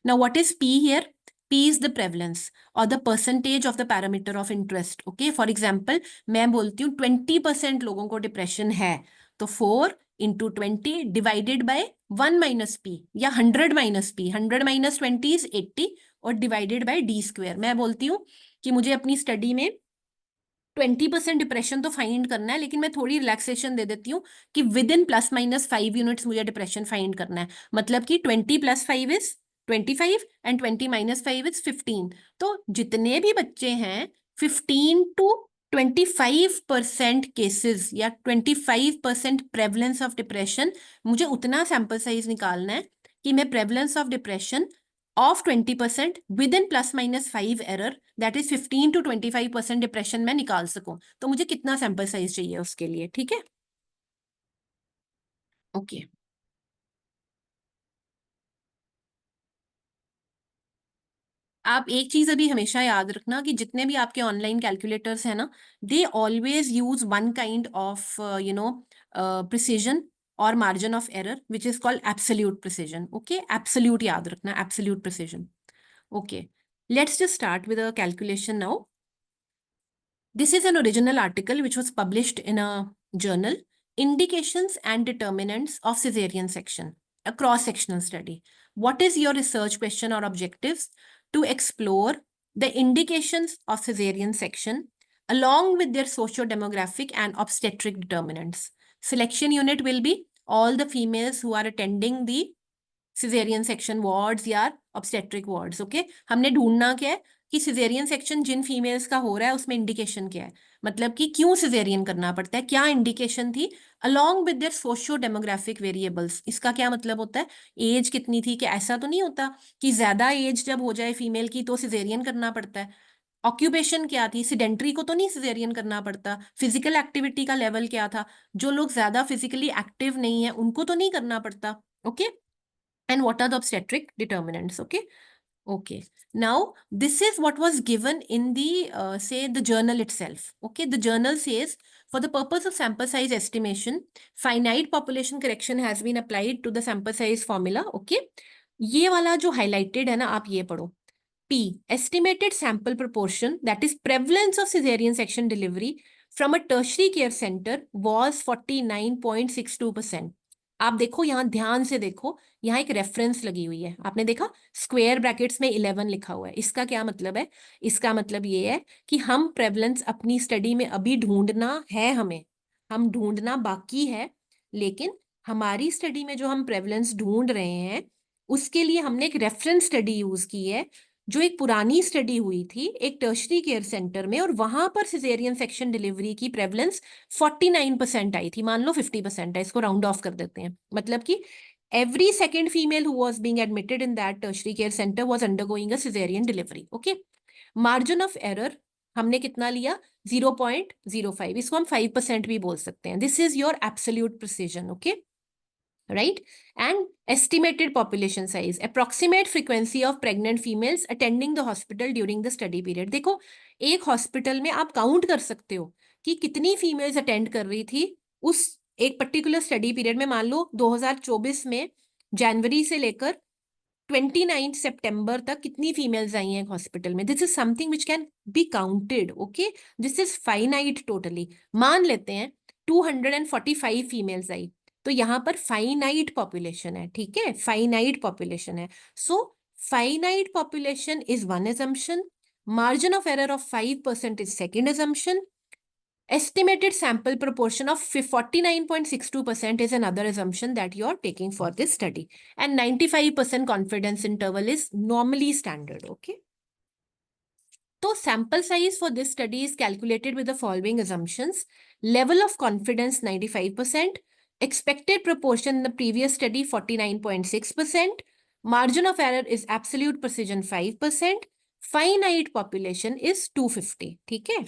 now what is p here? P is the prevalence or the percentage of the parameter of interest. Okay, for example, मैं बोलती हूँ 20% लोगों को डिप्रेशन है, तो 4 into 20 divided by 1 minus P या 100 माइनस पी. 100 माइनस 20 इज 80 और divided by D square. मैं बोलती हूँ कि मुझे अपनी स्टडी में 20% डिप्रेशन तो फाइंड करना है, लेकिन मैं थोड़ी रिलैक्सेशन दे देती हूँ कि with in plus minus 5 units मुझे डिप्रेशन फाइंड करना है. मतलब कि 20 plus 5 is 25 and 20 minus 5 is 15. तो जितने भी बच्चे हैं 15 to 25% केसेस या 25% प्रेवलेंस ऑफ डिप्रेशन, मुझे उतना सैंपल साइज निकालना है कि मैं prevalence of depression of 20% within plus minus 5 error, that is 15 to 25% depression में निकाल सकूं. तो मुझे कितना सैंपल साइज चाहिए उसके लिए, ठीक है. ओके, आप एक चीज अभी हमेशा याद रखना कि जितने भी आपके ऑनलाइन कैलकुलेटर्स हैं ना, they always use one kind of precision और margin of error which is called absolute precision. Okay, absolute याद रखना, absolute precision. Okay, let's just start with a calculation now. This is an original article which was published in a journal, Indications and Determinants of Caesarean Section, a cross-sectional study. What is your research question or objectives? To explore the indications of Caesarean section along with their socio-demographic and obstetric determinants. Selection unit will be all the females who are attending the caesarean section wards या obstetric wards. Okay, हमने ढूंढना क्या है कि caesarean section जिन females का हो रहा है उसमें इंडिकेशन क्या है, मतलब कि क्यों सिजेरियन करना पड़ता है, क्या इंडिकेशन थी, along with their socio demographic variables. इसका क्या मतलब होता है? एज कितनी थी, कि ऐसा तो नहीं होता कि ज्यादा एज जब हो जाए फीमेल की तो सिजेरियन करना पड़ता है. ऑक्यूपेशन क्या थी, सिडेंट्री को तो नहीं सिजेरियन करना पड़ता. फिजिकल एक्टिविटी का लेवल क्या था, जो लोग ज्यादा फिजिकली एक्टिव नहीं है उनको तो नहीं करना पड़ता. Okay, and what are the obstetric determinants. Okay, now this is what was given in the say the journal itself. Okay, the journal says for the purpose of sample size estimation, finite population correction has been applied to the sample size formula. Okay, ये वाला जो highlighted है ना, आप ये पढ़ो. P, estimated sample proportion, that is prevalence of cesarean section delivery from a tertiary care center was 49.62%. आप देखो यहाँ ध्यान से देखो, यहाँ एक रेफरेंस लगी हुई है, आपने देखा स्क्वायर ब्रैकेट्स में 11 लिखा हुआ है. इसका क्या मतलब है? इसका मतलब ये है कि हम प्रेवलेंस अपनी स्टडी में अभी ढूंढना है, हम ढूंढना बाकी है, लेकिन हमारी स्टडी में जो हम प्रेवलेंस ढूंढ रहे हैं उसके लिए हमने एक रेफरेंस स्टडी यूज की है, जो एक पुरानी स्टडी हुई थी एक टर्शरी केयर सेंटर में, और वहां पर सिजेरियन सेक्शन डिलीवरी की प्रेवलेंस 49% आई थी. मान लो 50% है, इसको राउंड ऑफ कर देते हैं. मतलब कि every second female who was being admitted in that tertiary care center was undergoing a cesarean delivery. Okay, margin of error हमने कितना लिया? 0.05. इसको हम 5% भी बोल सकते हैं. This is your absolute precision. Okay, right? And estimated population size, approximate frequency of pregnant females attending the hospital during the study period. देखो, एक हॉस्पिटल में आप काउंट कर सकते हो कि कितनी फीमेल्स अटेंड कर रही थी उस एक पर्टिकुलर स्टडी पीरियड में. मान लो 2024 में जनवरी से लेकर 29 सितंबर तक कितनी फीमेल्स आई हैं हॉस्पिटल में. This is something which can be counted. Okay, this is finite totally. मान लेते हैं 245 फीमेल्स आई, तो यहाँ पर फाइनाइट पॉपुलेशन है. ठीक है, फाइनाइट पॉपुलेशन है. So finite population is one assumption, margin of error of 5% is second assumption, Estimated sample proportion of 49.62% is another assumption that you're taking for this study. And 95% confidence interval is normally standard, okay? So sample size for this study is calculated with the following assumptions. Level of confidence 95%, expected proportion in the previous study 49.6%, margin of error is absolute precision 5%, finite population is 250, ठीक है?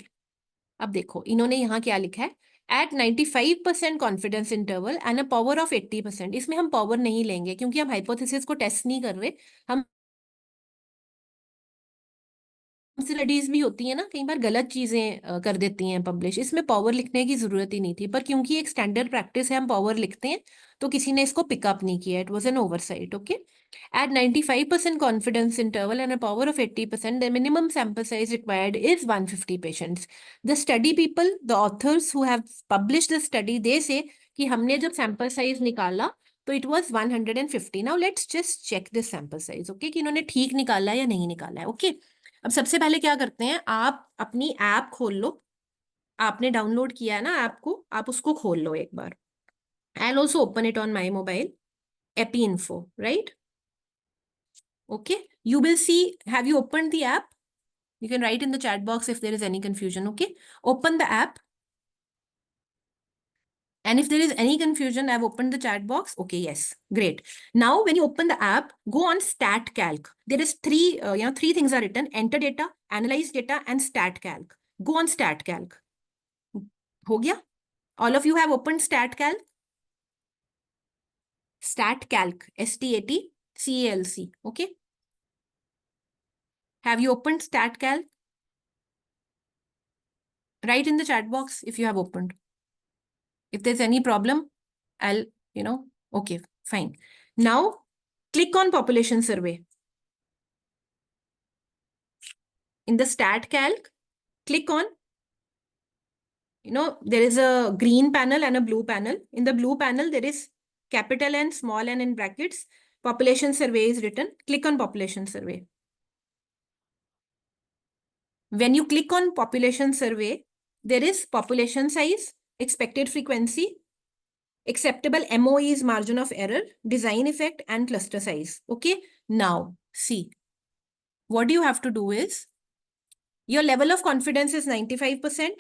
अब देखो इन्होंने यहाँ क्या लिखा है, at 95% confidence interval and a power of 80%। इसमें हम पावर नहीं लेंगे क्योंकि हम हाइपोथेसिस को टेस्ट नहीं कर रहे, हम स्टडीज भी होती है ना, कई बार गलत चीजें कर देती हैं पब्लिश, इसमें पावर लिखने की जरूरत ही नहीं थी, पर क्योंकि एक स्टैंडर्ड प्रैक्टिस है हम पावर लिखते हैं, तो किसी ने इसको पिकअप नहीं किया, it was an oversight, okay. At 95% confidence interval and a power of 80%, the minimum sample size required is 150 patients. The study people, the authors who have published the study, they say कि हमने जब sample size निकाला तो it was 150. Now let's just check this sample size, okay, कि इन्होंने ठीक निकाला या नहीं निकाला है, okay? अब सबसे पहले क्या करते हैं, आप अपनी ऐप खोल लो, आपने डाउनलोड किया है ना ऐप को, आप उसको खोल लो एक बार. I'll also open it on my mobile, EpiInfo, right? Okay, you will see, have you opened the app? You can write in the chat box if there is any confusion, okay? Open the app. And if there is any confusion, I've opened the chat box. Okay, yes, great. Now, when you open the app, go on StatCalc. There is three things are written: enter data, analyze data, and StatCalc. Go on StatCalc. हो गया? All of you have opened StatCalc? StatCalc, StatCalc, okay? Have you opened StatCalc? Write in the chat box if you have opened. If there's any problem, I'll, okay, fine. Now, click on population survey. In the StatCalc, click on, there is a green panel and a blue panel. In the blue panel, there is capital N, small n in brackets. Population survey is written. Click on population survey. When you click on population survey, there is population size, expected frequency, acceptable MOE is margin of error, design effect, and cluster size. Okay, now see, what you have to do is, your level of confidence is 95%.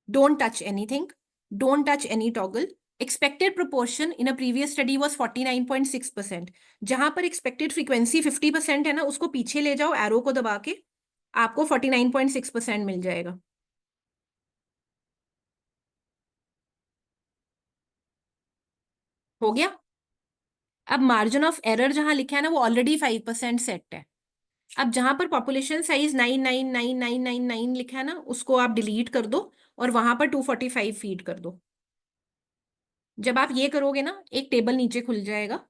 Don't touch anything. Don't touch any toggle. Expected proportion in a previous study was 49.6%. जहां पर expected frequency 50% है ना, उसको पीछे ले जाओ arrow को दबा के, आपको 49.6% मिल जाएगा. हो गया? अब मार्जिन ऑफ एरर जहां लिखा है ना, वो ऑलरेडी 5% सेट है. अब जहां पर पॉपुलेशन साइज 999999 लिखा है ना, उसको आप डिलीट कर दो और वहां पर 245 फीड कर दो. जब आप ये करोगे ना, एक टेबल नीचे खुल जाएगा.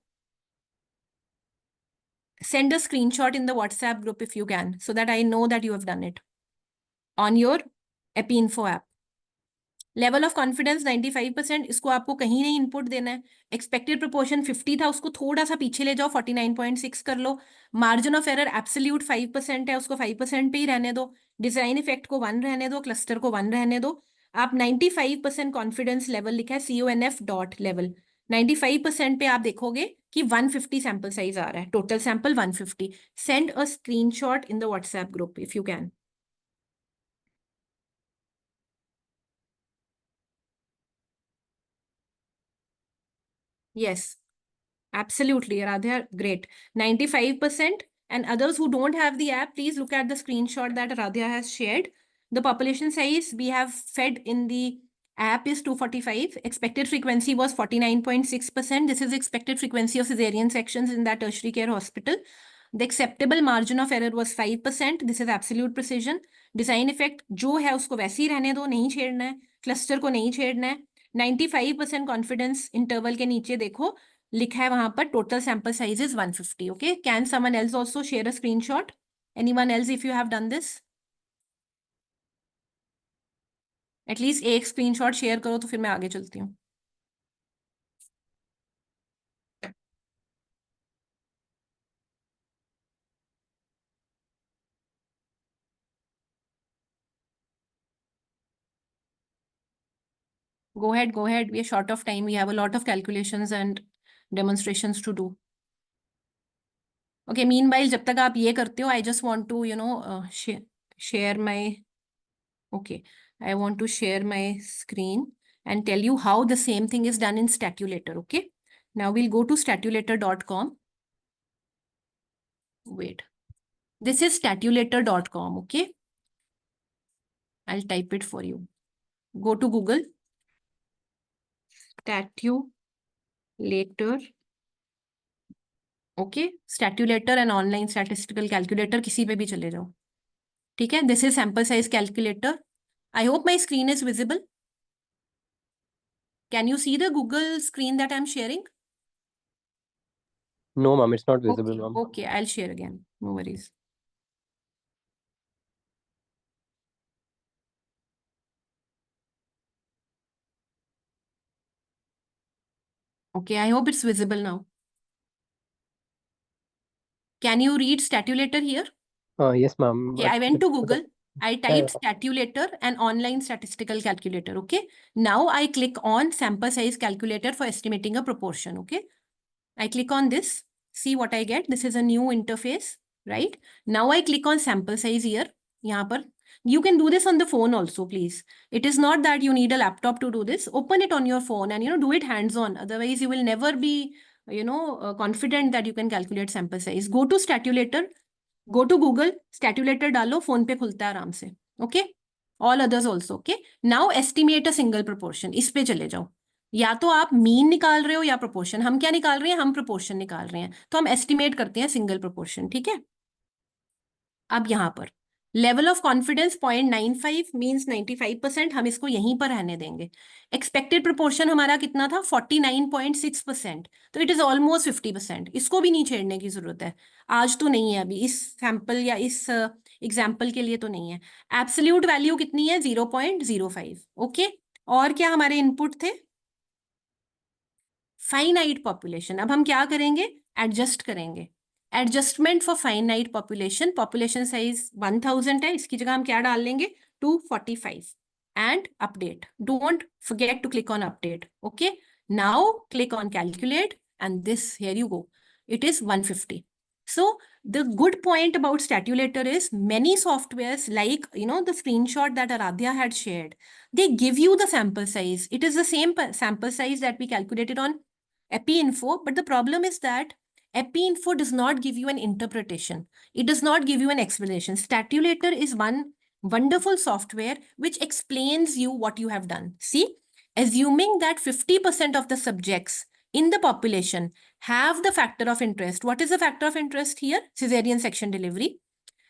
Send a screenshot in the WhatsApp group if you can, so that I know that you have done it on your EpiInfo app. Level of confidence 95%, इसको आपको कहीं नहीं इनपुट देना है. एक्सपेक्टेड प्रोपोर्शन 50 था, उसको थोड़ा सा पीछे ले जाओ, 49.6 कर लो. मार्जिन ऑफ एरर एब्सोल्यूट 5% है, उसको 5% पे ही रहने दो. डिजाइन इफेक्ट को 1 रहने दो, क्लस्टर को 1 रहने दो. आप 95% कॉन्फिडेंस लेवल लिखा है, CONF डॉट लेवल. 95% पे आप देखोगे कि 150 सैंपल साइज आ रहा है, total sample 150. Send a screenshot in the WhatsApp group if you can. Yes. Absolutely, Aradhya, great. 95%. And others who don't have the app, please look at the screenshot that Aradhya has shared. The population size we have fed in the app is 245. Expected frequency was 49.6%. This is expected frequency of cesarean sections in that tertiary care hospital. The acceptable margin of error was 5%. This is absolute precision. Design effect जो है उसको वैसे ही रहने दो, नहीं छेड़ना है. Cluster को नहीं छेड़ना है. 95% confidence interval के नीचे देखो, लिखा है वहां पर total sample size is 150. Okay, can someone else also share a screenshot? Anyone else if you have done this? At least एक स्क्रीनशॉट शेयर करो तो फिर मैं आगे चलती हूँ. Go ahead, go ahead. We are short of time. We have a lot of calculations and demonstrations to do. Okay, meanwhile, जब तक आप ये करते हो, I just want to, share my, okay, I want to share my screen and tell you how the same thing is done in Statulator, okay? Now we'll go to statulator.com. Wait, this is statulator.com, okay? I'll type it for you. Go to Google, Statulator, okay? Statulator and online statistical calculator, किसी पे भी चले जाओ. ठीक है? This is sample size calculator. I hope my screen is visible. Can you see the Google screen that I'm sharing? No, ma'am, it's not visible, Okay, ma'am. okay, I'll share again. No worries. Okay, I hope it's visible now. Can you read Statulator here? Yes, ma'am. Okay, I went to Google. I typed Yeah. Statulator and online statistical calculator. Okay. Now I click on sample size calculator for estimating a proportion. Okay. I click on this. See what I get. This is a new interface, right? Now I click on sample size here. यहाँ पर. You can do this on the phone also, please. It is not that you need a laptop to do this. Open it on your phone and, do it hands-on. Otherwise, you will never be, confident that you can calculate sample size. Go to Statulator. Go to Google, Statulator डालो, phone पे खुलता है आराम से. Okay? All others also. Okay? Now estimate a single proportion. इस पे चले जाओ. या तो आप मीन निकाल रहे हो या प्रोपोर्शन. हम क्या निकाल रहे हैं? हम प्रोपोर्शन निकाल रहे हैं. तो हम एस्टिमेट करते हैं सिंगल प्रोपोर्शन. ठीक है? अब यहां पर लेवल ऑफ कॉन्फिडेंस 0.95 मीन्स 95%. हम इसको यहीं पर रहने देंगे. एक्सपेक्टेड प्रोपोर्शन हमारा कितना था? 49.6%. तो इट इज ऑलमोस्ट 50%. इसको भी नहीं छेड़ने की जरूरत है. आज तो नहीं है, अभी इस सैंपल या इस एग्जाम्पल के लिए तो नहीं है. एब्सोल्यूट वैल्यू कितनी है? 0.05. ओके. और क्या हमारे इनपुट थे? Finite population. अब हम क्या करेंगे? एडजस्ट करेंगे. Adjustment for finite population. Population size 1000 है, इसकी जगह हम क्या डाल लेंगे? 245 and update. Don't forget to click on update. Okay. Now click on calculate and this, here you go. It is 150. So the good point about Statulator is many softwares like, the screenshot that Aradhya had shared, they give you the sample size. It is the same sample size that we calculated on EpiInfo, but the problem is that EpiInfo does not give you an interpretation. It does not give you an explanation. Statulator is one wonderful software which explains you what you have done. See, assuming that 50% of the subjects in the population have the factor of interest. What is the factor of interest here? Caesarean section delivery.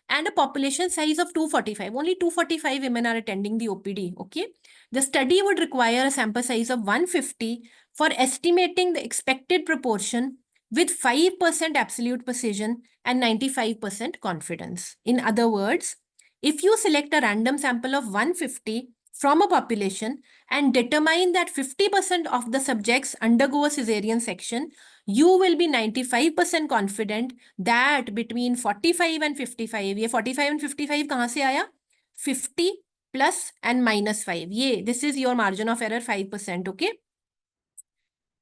And a population size of 245. Only 245 women are attending the OPD. Okay. The study would require a sample size of 150 for estimating the expected proportion with 5% absolute precision and 95% confidence. In other words, if you select a random sample of 150 from a population and determine that 50% of the subjects undergo a cesarean section, you will be 95% confident that between 45 and 55, ये 45 and 55 कहाँ से आया? 50 plus and minus 5. ये, this is your margin of error 5%, okay?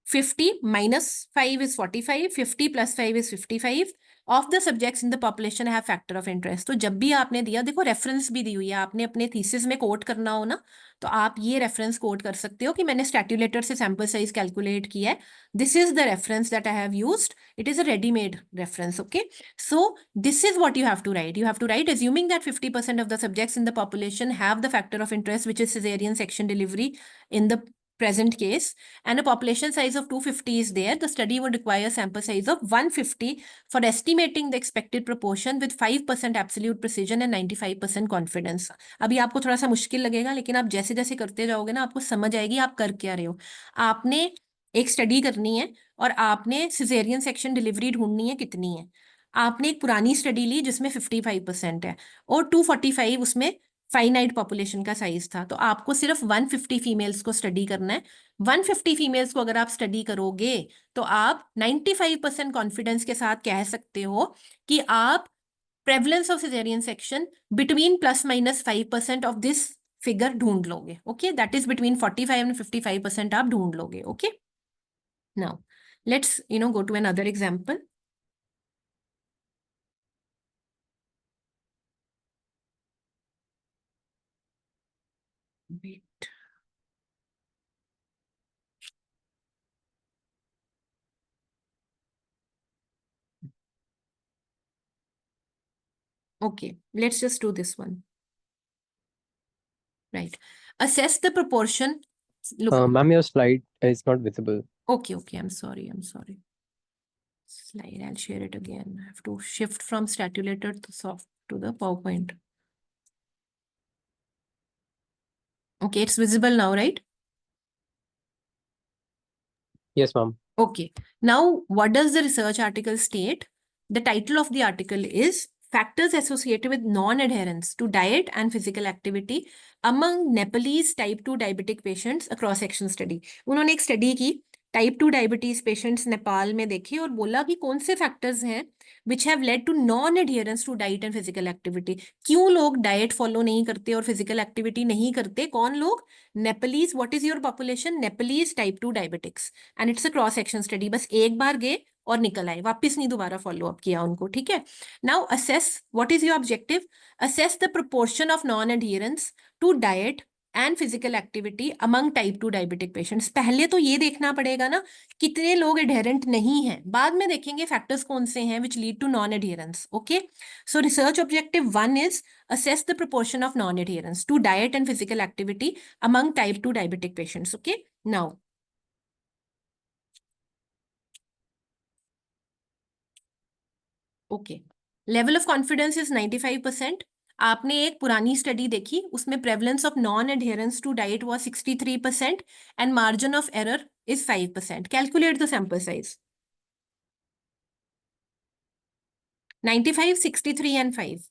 50 minus 5 is 45, 50 plus 5 is 55. Of the subjects in the population have factor of interest. तो जब भी आपने दिया, देखो रेफरेंस भी दी हुई है, आपने अपने थीसिस में कोट करना हो ना, तो आप ये रेफरेंस कोट कर सकते हो कि मैंने स्टैट्यूलेटर से सैंपल साइज कैलकुलेट किया है. This is the reference that I have used. It is a readymade reference. Okay. So this is what you have to write. You have to write, assuming that 50% of the subjects in the population have the factor of interest, which is cesarean section delivery in the present case, and a population size of 250 is there, the study would require sample size of 150 for estimating the expected proportion with 5% absolute precision and 95% confidence. अभी आपको थोड़ा सा मुश्किल लगेगा, लेकिन आप जैसे जैसे करते जाओगे ना, आपको समझ आएगी आप कर क्या रहे हो. आपने एक स्टडी करनी है और आपने सिजेरियन सेक्शन डिलीवरी ढूंढनी है कितनी है. आपने एक पुरानी स्टडी ली जिसमें 55% है और 245 उसमें फाइनाइट पॉपुलेशन का साइज था. तो आपको सिर्फ 150 फीमेल्स को स्टडी करना है. 150 फीमेल्स को अगर आप स्टडी करोगे तो आप 95% कॉन्फिडेंस के साथ कह सकते हो कि आप prevalence of caesarean section between plus minus 5% of this figure ढूंढ लोगे. Okay, that is between 45 and 55% आप ढूंढ लोगे. Okay, now let's go to another example. Wait. Okay, let's just do this one. Right. Assess the proportion. Look. Ma'am, your slide is not visible. Okay, I'm sorry. Slide, I'll share it again. I have to shift from Statulator to the PowerPoint. Okay, it's visible now, right? Yes, ma'am. Okay. Now, what does the research article state? The title of the article is Factors Associated with Non-Adherence to Diet and Physical Activity Among Nepalese Type 2 Diabetic Patients, a Cross-Section Study. उन्होंने एक study की type 2 diabetes patients Nepal में देखे और बोला कि कौन से फैक्टर्स हैं which have led to non adherence to diet and physical activity. क्यों लोग डाइट फॉलो नहीं करते और फिजिकल एक्टिविटी नहीं करते? कौन लोग? Nepalese. What is your population? Nepalese type 2 diabetics. And it's a cross section study. बस एक बार गए और निकल आए, वापस नहीं दोबारा फॉलो अप किया उनको. ठीक है. Now assess, what is your objective? Assess the proportion of non adherence to diet and physical activity among type 2 diabetic patients. पहले तो ये देखना पड़ेगा ना कितने लोग एडहेरेंट नहीं हैं, बाद में देखेंगे फैक्टर्स कौन से हैं which lead to non adherence. Okay, so research objective 1 is assess the proportion of non-adherence to diet and physical activity among type 2 diabetic patients. Okay, now okay, level of confidence is 95%. आपने एक पुरानी study देखी, उसमें prevalence of non-adherence to diet was 63% and margin of error is 5%. Calculate the sample size. 95, 63 and 5.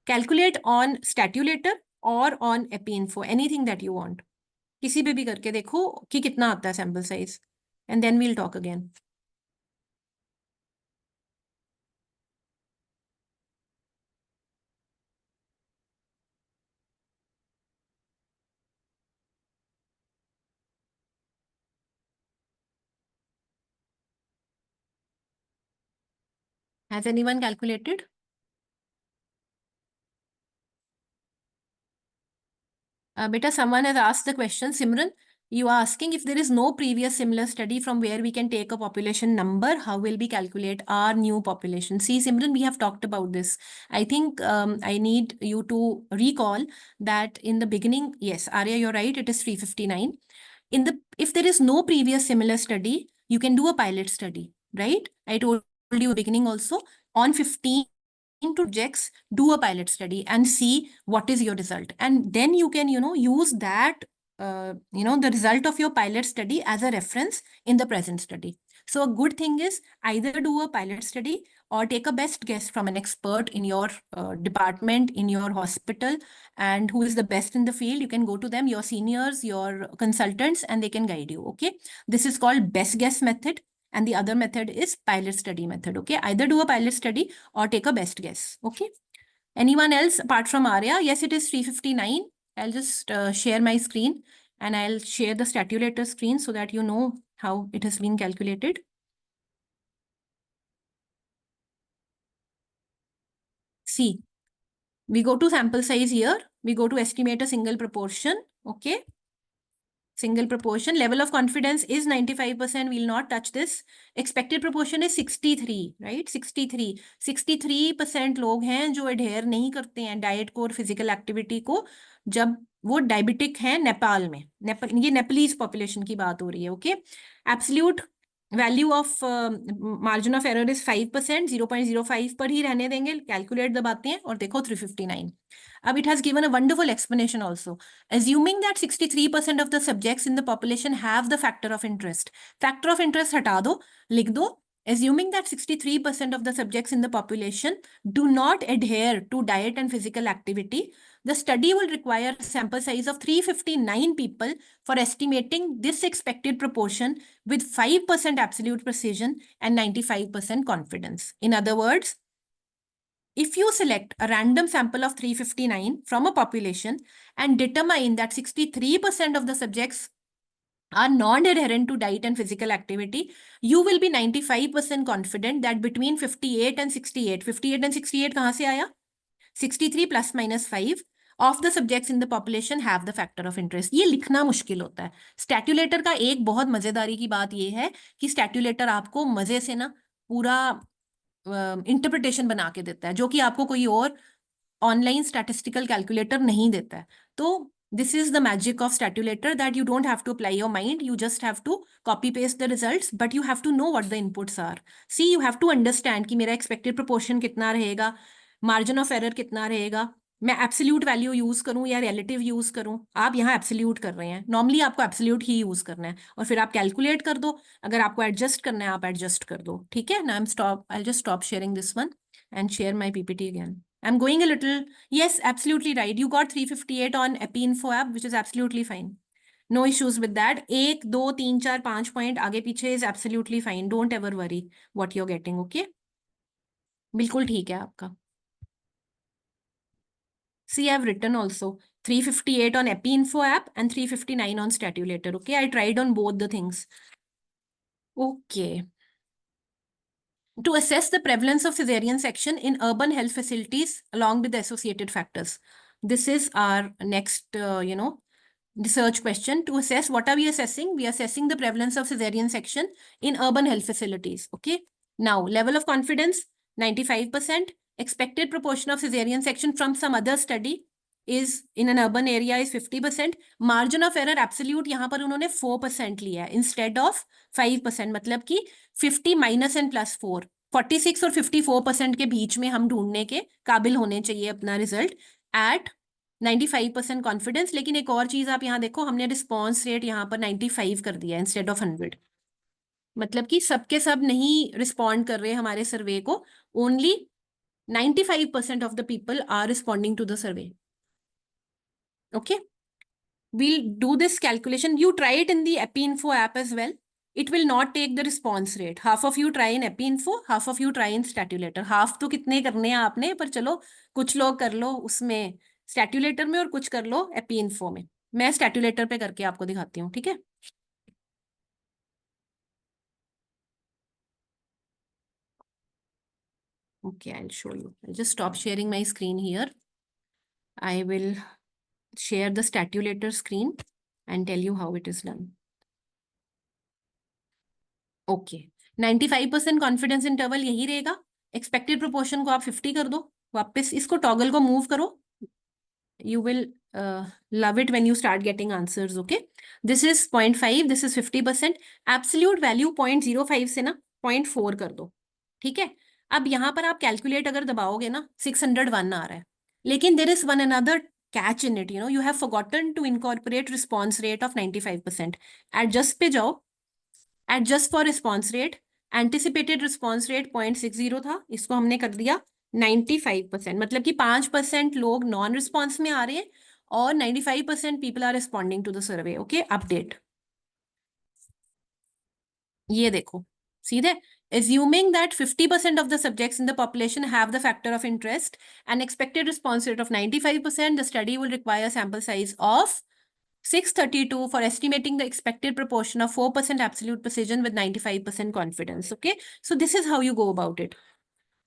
Calculate on Statulator or on EpiInfo, anything that you want. किसी पे भी करके देखो कि कितना आता है sample size, and then we'll talk again. Has anyone calculated? Beta, someone has asked the question, Simran, you are asking if there is no previous similar study from where we can take a population number, how will we calculate our new population? See, Simran, we have talked about this. I think I need you to recall that in the beginning, yes, Arya, you're right, it is 359. If there is no previous similar study, you can do a pilot study, right? I told you in the beginning also, on 15 subjects, do a pilot study and see what is your result. And then you can, use that, the result of your pilot study as a reference in the present study. So a good thing is either do a pilot study or take a best guess from an expert in your department, in your hospital, and who is the best in the field. You can go to them, your seniors, your consultants, and they can guide you. Okay. This is called best guess method. And the other method is pilot study method. Okay. Either do a pilot study or take a best guess. Okay. Anyone else apart from Arya? Yes, it is 359. I'll just share my screen and I'll share the Statulator screen so that you know how it has been calculated. See, we go to sample size here. We go to estimate a single proportion. Okay. Single proportion. Level of confidence is 95%. We'll not touch this. Expected proportion is 63, right? 63% लोग हैं जो adhere नहीं करते हैं diet को और physical activity को जब वो डायबिटिक हैं नेपाल में. ये नेपालीज पॉपुलेशन की बात हो रही है. Okay. Absolute value of margin of error is 5%. 0.05 पर ही रहने देंगे. कैलकुलेट दबाते हैं और देखो 359. It has given a wonderful explanation also. Assuming that 63% of the subjects in the population have the factor of interest. Factor of interest हटा दो, लिख दो. Assuming that 63% of the subjects in the population do not adhere to diet and physical activity, the study will require a sample size of 359 people for estimating this expected proportion with 5% absolute precision and 95% confidence. In other words, if you select a random sample of 359 from a population and determine that 63% of the subjects are non-adherent to diet and physical activity, you will be 95% confident that between 58 and 68, 58 and 68 कहाँ से आया? 63 plus minus 5 of the subjects in the population have the factor of interest. ये लिखना मुश्किल होता है. स्टैट्यूलेटर का एक बहुत मजेदारी की बात ये है कि स्टैट्यूलेटर आपको मजे से ना पूरा इंटरप्रिटेशन बना के देता है, जो कि आपको कोई और ऑनलाइन स्टैटिस्टिकल कैलकुलेटर नहीं देता है. तो this is the magic of Statulator, that you don't have to apply your mind, you just have to copy paste the results, but you have to know what the inputs are. See, you have to understand कि मेरा expected proportion कितना रहेगा, margin of error कितना रहेगा, मैं absolute value use करूं या relative use करूं. आप यहाँ एब्सोल्यूट कर रहे हैं, नॉर्मली आपको एब्सोल्यूट ही यूज करना है, और फिर आप कैलकुलेट कर दो. अगर आपको एडजस्ट करना है आप एडजस्ट कर दो. ठीक है ना. I just stop sharing this one and share my PPT again. I'm going a little, yes, absolutely right. You got 358 on EpiInfo app, which is absolutely fine. No issues with that. 1, 2, 3, 4, 5 point आगे पीछे is absolutely fine. Don't ever worry what you're getting, okay? बिल्कुल ठीक है आपका. See, I've written also 358 on EpiInfo app and 359 on Statulator, okay? I tried on both the things. Okay. To assess the prevalence of cesarean section in urban health facilities along with the associated factors. This is our next, research question. To assess, what are we assessing? We are assessing the prevalence of cesarean section in urban health facilities. Okay. Now, level of confidence, 95%. Expected proportion of cesarean section from some other study is in an urban area is 50%. Margin of error absolute यहाँ पर उन्होंने 4% लिया है instead of 5%. मतलब कि 50 minus and plus 4, 46 और 54% के बीच में हम ढूंढने के काबिल होने चाहिए अपना रिजल्ट एट 95% कॉन्फिडेंस. लेकिन एक और चीज आप यहाँ देखो, हमने रिस्पॉन्स रेट यहाँ पर 95 कर दिया इंस्टेड ऑफ 100. मतलब कि सबके सब नहीं रिस्पॉन्ड कर रहे हमारे सर्वे को. Only 95% of the people are responding to the survey. Okay. We'll do this calculation. You try it in the EpiInfo app as well. It will not take the response rate. Half of you try in EpiInfo, half of you try in Statulator. Half तो कितने करने हैं आपने, पर चलो कुछ लोग कर लो उसमें Statulator में और कुछ कर लो EpiInfo में. मैं Statulator पे करके आपको दिखाती हूँ. ठीक है. Okay, I'll show you. I'll just stop sharing my screen here. I will share the Statulator screen and tell you how it is done. Okay. 95% confidence interval यही रहेगा. एक्सपेक्टेड प्रोपोर्शन को आप 50 कर दो. वापस इसको टॉगल को मूव करो. You will love it when you start getting answers. Okay. This is 0.5. This is 50%. Absolute value 0.05 से ना 0.4 कर दो. ठीक है. अब यहाँ पर आप कैलकुलेट अगर दबाओगे ना 601 आ रहा है. लेकिन there is one another catch in it. You have forgotten to incorporate response rate of 95%. Adjust पे जाओ. Adjust for response rate, anticipated response rate 0.60 था, इसको हमने कर दिया 95%. मतलब कि 5% लोग नॉन रिस्पॉन्स में आ रहे हैं और 95% people are responding to the survey. Okay, update. ये देखो सीधे, assuming that 50% of the subjects in the population have the factor of interest and expected response rate of 95%, the study will require sample size of 632 for estimating the expected proportion of 4% absolute precision with 95% confidence. Okay. So this is how you go about it.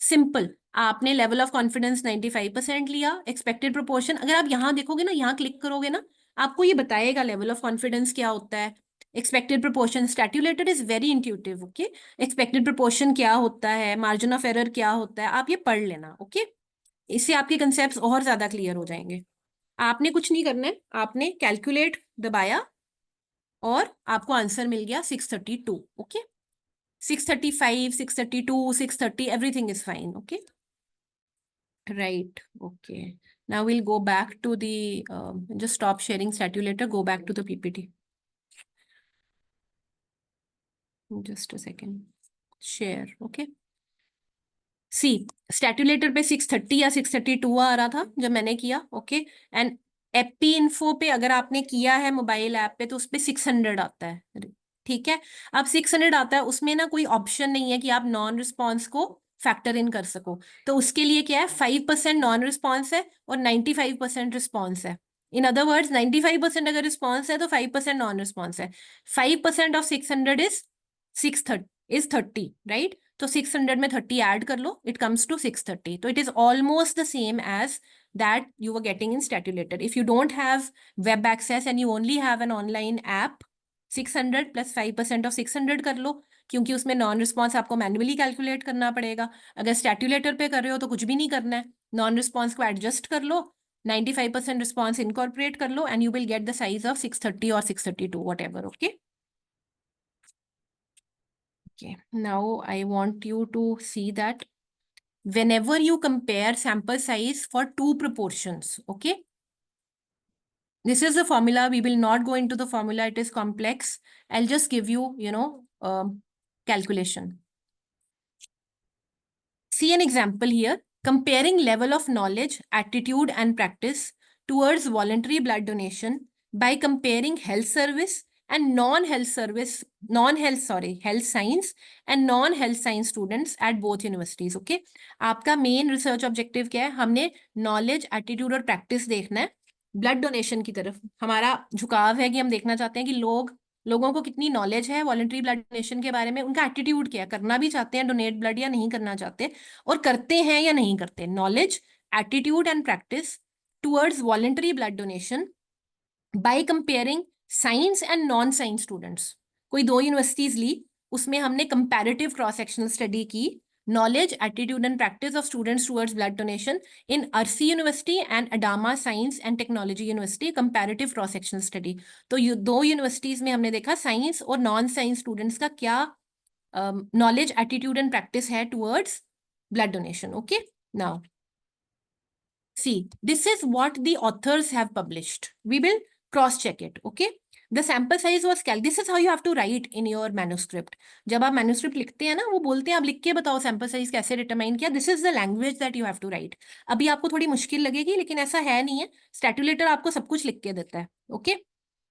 Simple. आपने level of confidence 95% लिया, expected proportion. अगर आप यहाँ देखोगे ना, यहाँ click करोगे ना, आपको ये बताएगा level of confidence क्या होता है. Expected proportion, Statulator is very intuitive. Okay. Expected proportion क्या होता है, margin of error क्या होता है, आप ये पढ़ लेना. Okay. इससे आपके concepts और ज्यादा clear हो जाएंगे. आपने कुछ नहीं करना है, आपने कैलकुलेट दबाया और आपको आंसर मिल गया 632. Okay. 635, 632, 630, everything is fine. Okay. Right. Okay. Now we'll go back to the, just stop sharing Statulator, go back to the PPT. Just a second. Share. Okay. See, Statulator पे 630 या 632 आ रहा था जब मैंने किया. ओके. एंड EpiInfo पे अगर आपने किया है मोबाइल ऐप पे तो उस पे 600 आता है. ठीक है. अब 600 आता है, उसमें ना कोई ऑप्शन नहीं है कि आप नॉन रिस्पॉन्स को फैक्टर इन कर सको। तो उसके लिए क्या है, 5% नॉन रिस्पॉन्स है और 95% रिस्पॉन्स है। इन अदर वर्ड्स 95% अगर रिस्पॉन्स है तो 5% नॉन रिस्पॉन्स है। 5% ऑफ 600 इज 30, राइट? तो 600 में 30 ऐड कर लो, इट कम्स टू 630। तो it is almost the same as that you were getting in Statulator. If you don't have web access and you only have an online app, 600 plus 5% of 600 कर लो, क्योंकि उसमें non response आपको manually calculate करना पड़ेगा। अगर स्टैट्यूलेटर पे कर रहे हो तो कुछ भी नहीं करना है, नॉन रिस्पॉन्स को एडजस्ट कर लो, 95% रिस्पॉन्स इनकॉर्पोरेट कर लो, and you will get the size of 630 और 632, whatever. Okay, now I want you to see that whenever you compare sample size for two proportions, okay, this is the formula. We will not go into the formula. It is complex. I'll just give you, calculation. See an example here. Comparing level of knowledge, attitude, and practice towards voluntary blood donation by comparing health service and health science and non-health science students at both universities. Okay. आपका main research objective क्या है? हमने knowledge, attitude और practice देखना है blood donation की तरफ। हमारा झुकाव है कि हम देखना चाहते हैं कि लोगों को कितनी नॉलेज है वॉलंटरी ब्लड डोनेशन के बारे में, उनका एटीट्यूड क्या है, करना भी चाहते हैं डोनेट ब्लड या नहीं करना चाहते, और करते हैं या नहीं करते। Knowledge, attitude and practice towards voluntary blood donation by comparing science and non science students. कोई 2 यूनिवर्सिटीज ली, उसमें हमने कंपैरेटिव क्रॉस सेक्शनल स्टडी की, knowledge, attitude and practice of students towards blood donation in Arsi University and Adama Science and Technology University, comparative cross sectional study। तो ये 2 universities में हमने देखा science और नॉन साइंस स्टूडेंट्स का क्या knowledge, attitude and practice है towards blood donation. Okay, now see, this is what the authors have published. We will cross check it. Okay, the sample size was this is how you have to write in your manuscript. जब आप manuscript लिखते हैं ना, वो बोलते हैं आप लिख के बताओ sample size कैसे determine किया। This is the language that you have to write. अभी आपको थोड़ी मुश्किल लगेगी, लेकिन ऐसा है नहीं है, स्टैट्यूलेटर आपको सब कुछ लिख के देता है। ओके,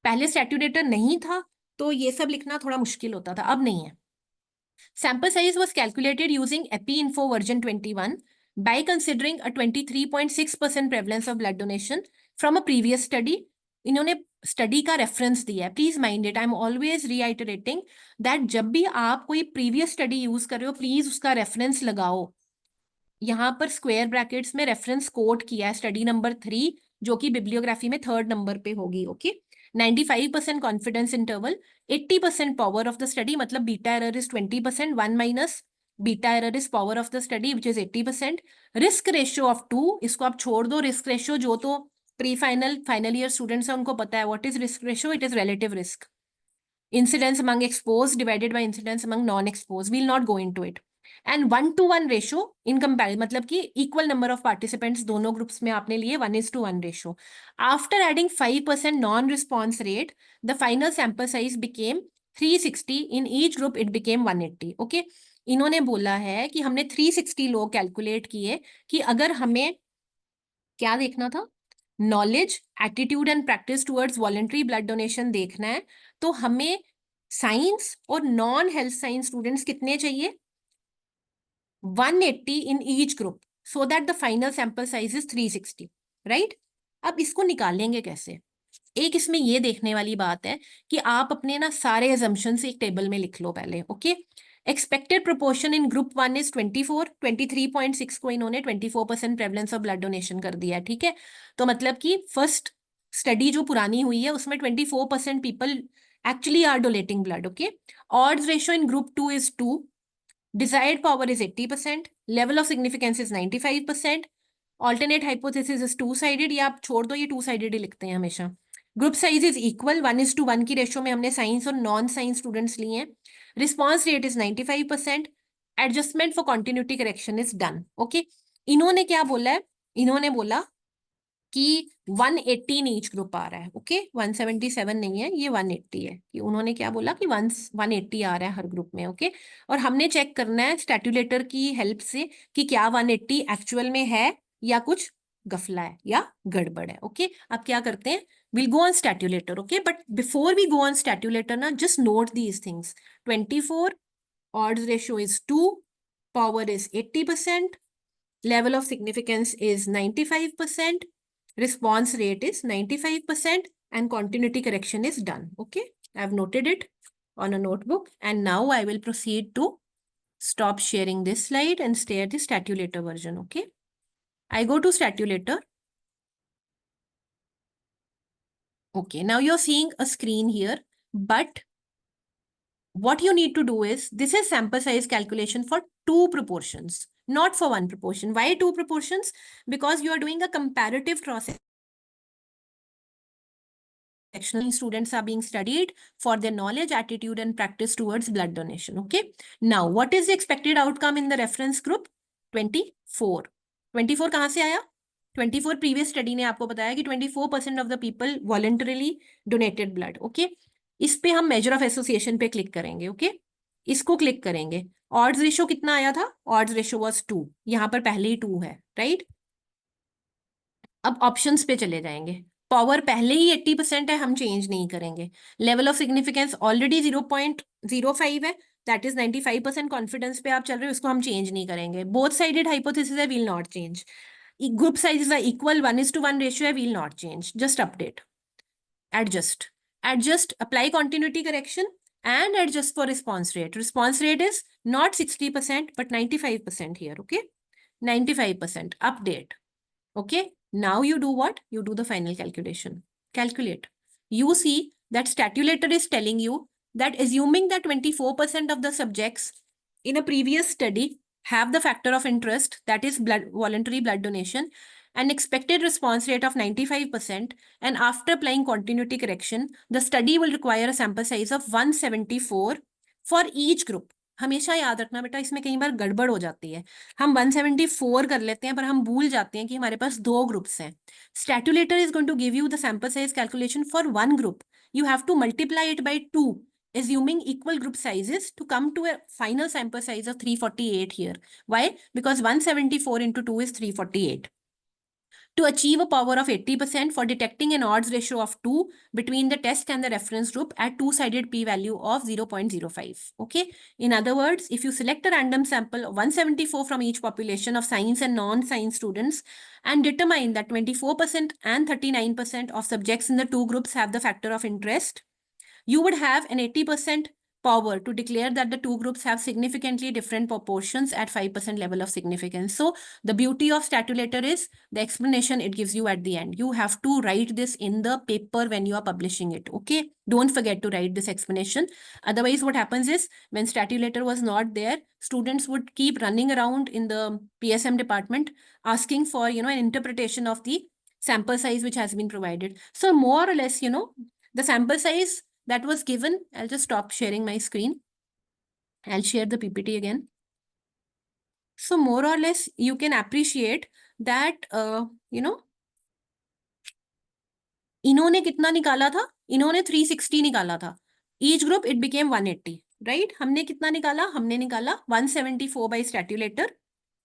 पहले स्टैट्यूलेटर नहीं था तो ये सब लिखना थोड़ा मुश्किल होता था, अब नहीं है। Sample size was calculated using EpiInfo version 21 by considering a 23.6% prevalence of blood donation from a previous study. इन्होंने स्टडी का रेफरेंस दिया है, please mind it. I am always reiterating that जब भी आप कोई प्रीवियस स्टडी यूज कर रहे हो, प्लीज उसका रेफरेंस लगाओ। यहाँ पर स्क्वायर ब्रैकेट्स में रेफरेंस कोट किया है, स्टडी नंबर 3, जो कि बिब्लियोग्राफी में 3rd नंबर पे होगी। Okay, 95% confidence interval, 80% power of the study, मतलब beta error is 20%, 1 minus beta error is power of the study which is 80%। Risk ratio of 2, इसको आप छोड़ दो, रिस्क रेशियो जो तो प्री फाइनल ईयर स्टूडेंट्स है उनको पता है what is risk ratio, it is relative risk. Incidence among exposed divided by incidence among non-exposed, we'll not go into it. And 1:1 ratio in comparison, मतलब कि equal number of participants दोनों groups में आपने लिए 1:1 ratio. After adding 5% non-response rate, the final sample size became 360. In each group it became 180. Okay, इन्होंने बोला है कि हमने 360 लोग कैलकुलेट किए कि अगर हमें क्या देखना था, knowledge, attitude and practice towards voluntary blood donation देखना है, तो हमें साइंस और नॉन हेल्थ साइंस स्टूडेंट्स कितने चाहिए, 180 in each group, so that the final sample size is 360, right? अब इसको निकालेंगे कैसे? एक इसमें ये देखने वाली बात है कि आप अपने ना सारे assumptions एक टेबल में लिख लो पहले। Okay, expected proportion in group 1 is 24, 23.6 को इन्होंने 24% प्रेवलेंस ऑफ ब्लड डोनेशन कर दिया है। ठीक है, तो मतलब कि फर्स्ट स्टडी जो पुरानी हुई है उसमें 24% people actually are donating blood. Okay, odds ratio in group 2 is 2, desired power is 80%, level of significance is 95%, alternate hypothesis is 2-sided, ये आप छोड़ दो, ये 2-sided ही लिखते हैं हमेशा। ग्रुप साइज इज इक्वल, 1:1 की रेशियो में हमने साइंस और नॉन साइंस स्टूडेंट्स लिए हैं। Response rate is 95%, adjustment for continuity correction is done. Okay, इन्होंने क्या बोला है, इन्होंने बोला कि 180 इन ईच ग्रुप आ रहा है। ओके, 177 नहीं है, ये 180 है। कि उन्होंने क्या बोला कि 180 आ रहा है हर ग्रुप में। ओके, और हमने चेक करना है स्टैट्यूलेटर की हेल्प से कि क्या 180 एक्चुअल में है या कुछ गफला है या गड़बड़ है। ओके, अब क्या करते हैं, we'll go on statulator. Okay, but before we go on statulator ना, just note these things. 24 odds ratio is 2, power is 80%, level of significance is 95%, response rate is 95%, and continuity correction is done. Okay, I've noted it on a notebook, and now I will proceed to stop sharing this slide and stay at the Statulator version. Okay, I go to Statulator. Okay, now you're seeing a screen here, but what you need to do is, this is sample size calculation for two proportions, not for one proportion. Why two proportions? Because you are doing a comparative cross sectional. Students are being studied for their knowledge, attitude, and practice towards blood donation. Okay. Now, what is the expected outcome in the reference group? 24. 24 कहाँ से आया? 24 previous study ने आपको बताया कि 24% of the people voluntarily donated blood. Okay. इस पे हम measure of association पे click करेंगे. Okay. इसको click करेंगे. Odds ratio कितना आया था? Odds ratio was 2. यहाँ पर पहले ही 2 है. Right? अब ऑप्शंस पे चले जाएंगे. पावर पहले ही 80% है, हम चेंज नहीं करेंगे. लेवल ऑफ सिग्निफिकेंस ऑलरेडी 0.05 है, दैट इज 95% कॉन्फिडेंस पे आप चल रहे हो, इसको हम चेंज नहीं करेंगे. बोथ साइडेड हाइपोथेसिस है, will not change. Group size equal 1:1 ratio है, will not change. Just update, adjust, apply continuity correction and adjust for response rate. Response rate is not 60% but 95% here. Okay, 95%. Update. Okay, now you do what? You do the final calculation. Calculate. You see that Statulator is telling you that assuming that 24% of the subjects in a previous study have the factor of interest, that is voluntary blood donation, an expected response rate of 95%, and after applying continuity correction, the study will require a sample size of 174 for each group. हमेशा याद रखना बेटा, इसमें कई बार गड़बड़ हो जाती है. हम 174 कर लेते हैं पर हम भूल जाते हैं कि हमारे पास दो ग्रुप्स हैं. Statulator is going to give you the sample size calculation for one group. You have to multiply it by 2, assuming equal group sizes, to come to a final sample size of 348 here. Why? Because 174 into 2 is 348. To achieve a power of 80% for detecting an odds ratio of 2 between the test and the reference group at two-sided p-value of 0.05. Okay. In other words, if you select a random sample of 174 from each population of science and non-science students and determine that 24% and 39% of subjects in the two groups have the factor of interest, you would have an 80% power to declare that the two groups have significantly different proportions at 5% level of significance. So the beauty of Statulator is the explanation it gives you at the end. You have to write this in the paper when you are publishing it. Okay, don't forget to write this explanation. Otherwise, what happens is, when Statulator was not there, students would keep running around in the PSM department asking for, an interpretation of the sample size which has been provided. So more or less, the sample size that was given, I'll just stop sharing my screen. I'll share the PPT again. So more or less, you can appreciate that, इन्होंने कितना निकाला था? इन्होंने 360 निकाला था. Each group, it became 180, right? हमने कितना निकाला? हमने निकाला 174 by Statulator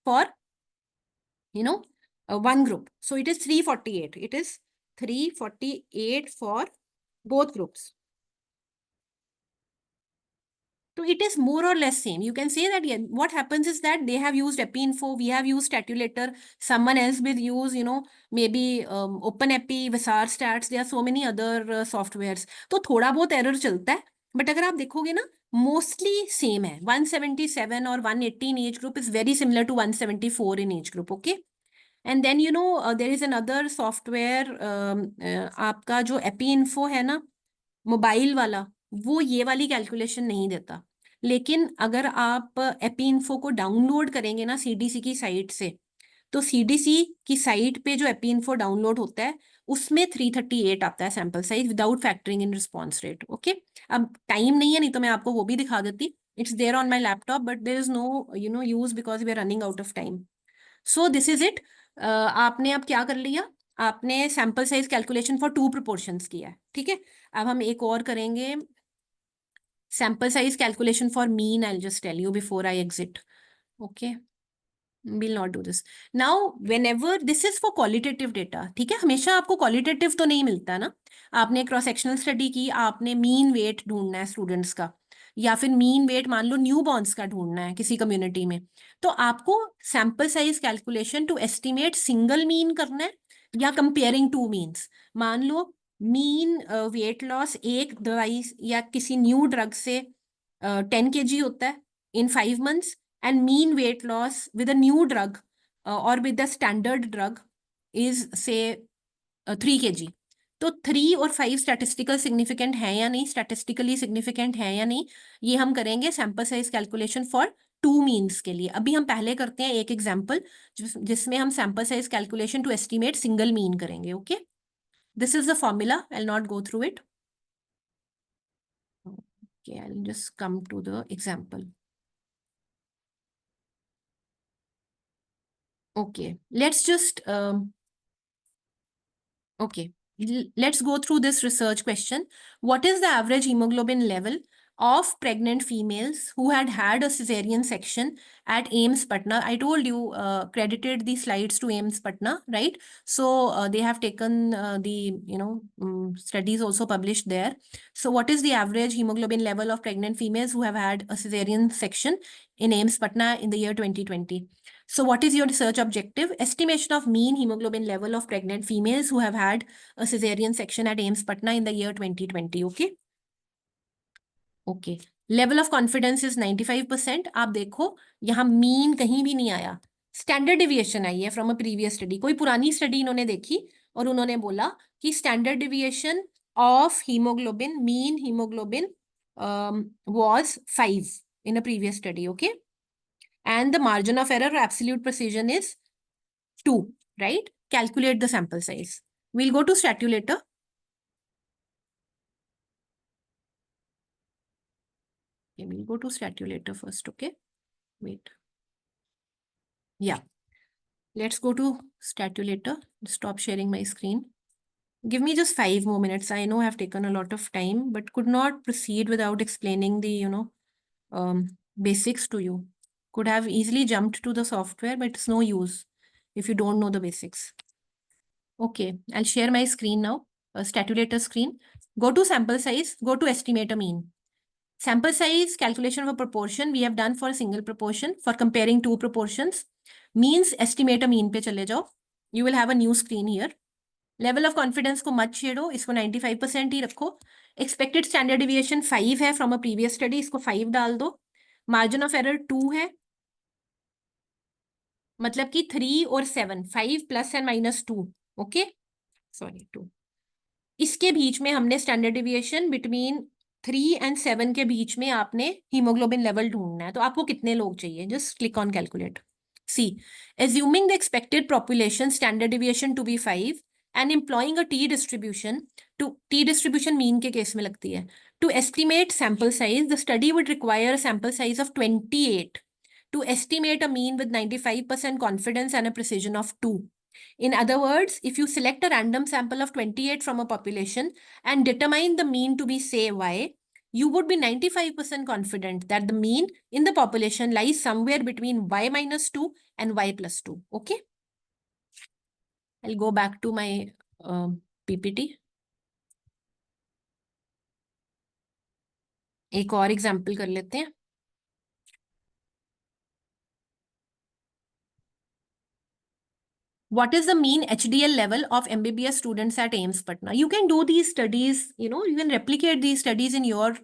for, one group. So it is 348. It is 348 for both groups. So it is more or less same. You can say that, yeah, what happens is that they have used EpiInfo, we have used Statulator, someone else will use, maybe OpenEpi, Visar Stats, there are so many other softwares. तो थोड़ा बहुत error चलता है, but अगर आप देखोगे ना, mostly same है. 177 or 180 in age group is very similar to 174 in age group, okay? And then, there is another software, आपका जो EpiInfo है ना, मोबाइल वाला, वो ये वाली कैलकुलेशन नहीं देता. लेकिन अगर आप EpiInfo को डाउनलोड करेंगे ना CDC की साइट से, तो CDC की साइट पे जो EpiInfo डाउनलोड होता है, उसमें 338 आता है sample size without factoring in response rate. Okay, अब टाइम नहीं है, नहीं तो मैं आपको वो भी दिखा देती. It's there on my laptop, but there is no use because we are running out of time. So this is it. आपने अब क्या कर लिया? आपने sample size calculation for 2 proportions किया है. ठीक है, अब हम एक और करेंगे, sample size calculation for mean. I'll just tell you before I exit. Okay, we'll not do this now. Whenever this is for qualitative data, ठीक है, हमेशा आपको qualitative तो नहीं मिलता ना. आपने क्रॉस सेक्शनल स्टडी की, आपने मीन वेट ढूंढना है स्टूडेंट्स का. या फिर मीन वेट मान लो न्यू बॉर्न्स का ढूंढना है किसी कम्युनिटी में, तो आपको sample size calculation to estimate single mean करना है या कंपेयरिंग टू मीन्स। मान लो मीन वेट लॉस एक दवाई या किसी न्यू ड्रग से 10 kg होता है in 5 months, and mean weight loss with a new drug or with the standard drug is say 3 kg। तो 3 और 5 स्टैटिस्टिकल सिग्निफिकेंट है या नहीं, स्टैटिस्टिकली सिग्निफिकेंट है या नहीं, ये हम करेंगे sample size calculation for 2 means के लिए। अभी हम पहले करते हैं एक एग्जाम्पल जिसमें हम sample size calculation to estimate single mean करेंगे। Okay, this is the formula, I will not go through it. Okay, I'll just come to the example. Okay, let's just okay, let's go through this research question. What is the average hemoglobin level of pregnant females who had had a cesarean section at AIIMS Patna? I told you, credited the slides to AIIMS Patna, right? So they have taken the studies also published there. So what is the average hemoglobin level of pregnant females who have had a cesarean section in AIIMS Patna in the year 2020? So what is your research objective? Estimation of mean hemoglobin level of pregnant females who have had a cesarean section at AIIMS Patna in the year 2020. Okay. Okay. Level of confidence is 95%. आप देखो यहाँ mean कहीं भी नहीं आया, standard deviation आई है from a previous study. कोई पुरानी स्टडी इन्होंने देखी और उन्होंने बोला कि standard deviation of haemoglobin, mean haemoglobin was 5 in a previous study. Okay. And the margin of error or absolute precision is 2, right? Calculate the sample size. We'll go to statulator. Okay, we'll go to statulator first, okay? Wait. Yeah. Let's go to statulator. Stop sharing my screen. Give me just 5 more minutes. I know I've taken a lot of time, but could not proceed without explaining the, basics to you. Could have easily jumped to the software, but it's no use if you don't know the basics. Okay, I'll share my screen now, a statulator screen. Go to sample size, go to estimate a mean. Sample size calculation of a proportion we have done for a single proportion. For comparing two proportions, means estimate a mean पे चले जाओ. You will have a new screen here. Level of confidence को मत छेड़ो, इसको 95% ही रखो. Expected standard deviation 5 है from a previous study, इसको 5 डाल दो. Margin of error 2 है, मतलब कि 3 और 7, 5 plus and minus 2, okay, sorry 2. इसके बीच में हमने स्टैंडर्ड डिविएशन बिटवीन 3 एंड 7 के बीच में आपने हीमोग्लोबिन लेवल ढूंढना है. तो आपको कितने लोग चाहिए? Just click on calculate. See, assuming the expected population standard deviation to be 5 and employing a T distribution mean के केस में लगती है. To estimate sample size, the study would require sample size of 28 to estimate a mean with 95% confidence and a precision of 2. In other words, if you select a random sample of 28 from a population and determine the mean to be, say, y, you would be 95% confident that the mean in the population lies somewhere between y minus 2 and y plus 2. Okay? I'll go back to my PPT. एक और example कर लेते हैं. What is the mean HDL level of MBBS students at AIIMS Patna? You can do these studies, you can replicate these studies in your,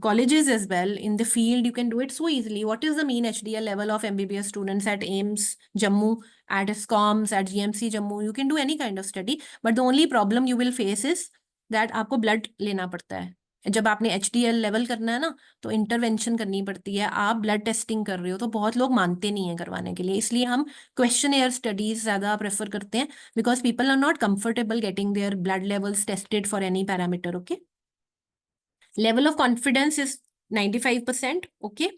colleges as well. In the field, you can do it so easily. What is the mean HDL level of MBBS students at AIIMS Jammu, at SCOMS, at GMC Jammu? You can do any kind of study, but the only problem you will face is that आपको blood लेना पड़ता है. जब आपने HDL level करना है ना, तो इंटरवेंशन करनी पड़ती है. आप ब्लड टेस्टिंग कर रहे हो तो बहुत लोग मानते नहीं है करवाने के लिए, इसलिए हम क्वेश्चनेयर स्टडीज ज्यादा प्रेफर करते हैं, because people are not comfortable getting their blood levels tested for any parameter. Okay, level of confidence is 95%. Okay,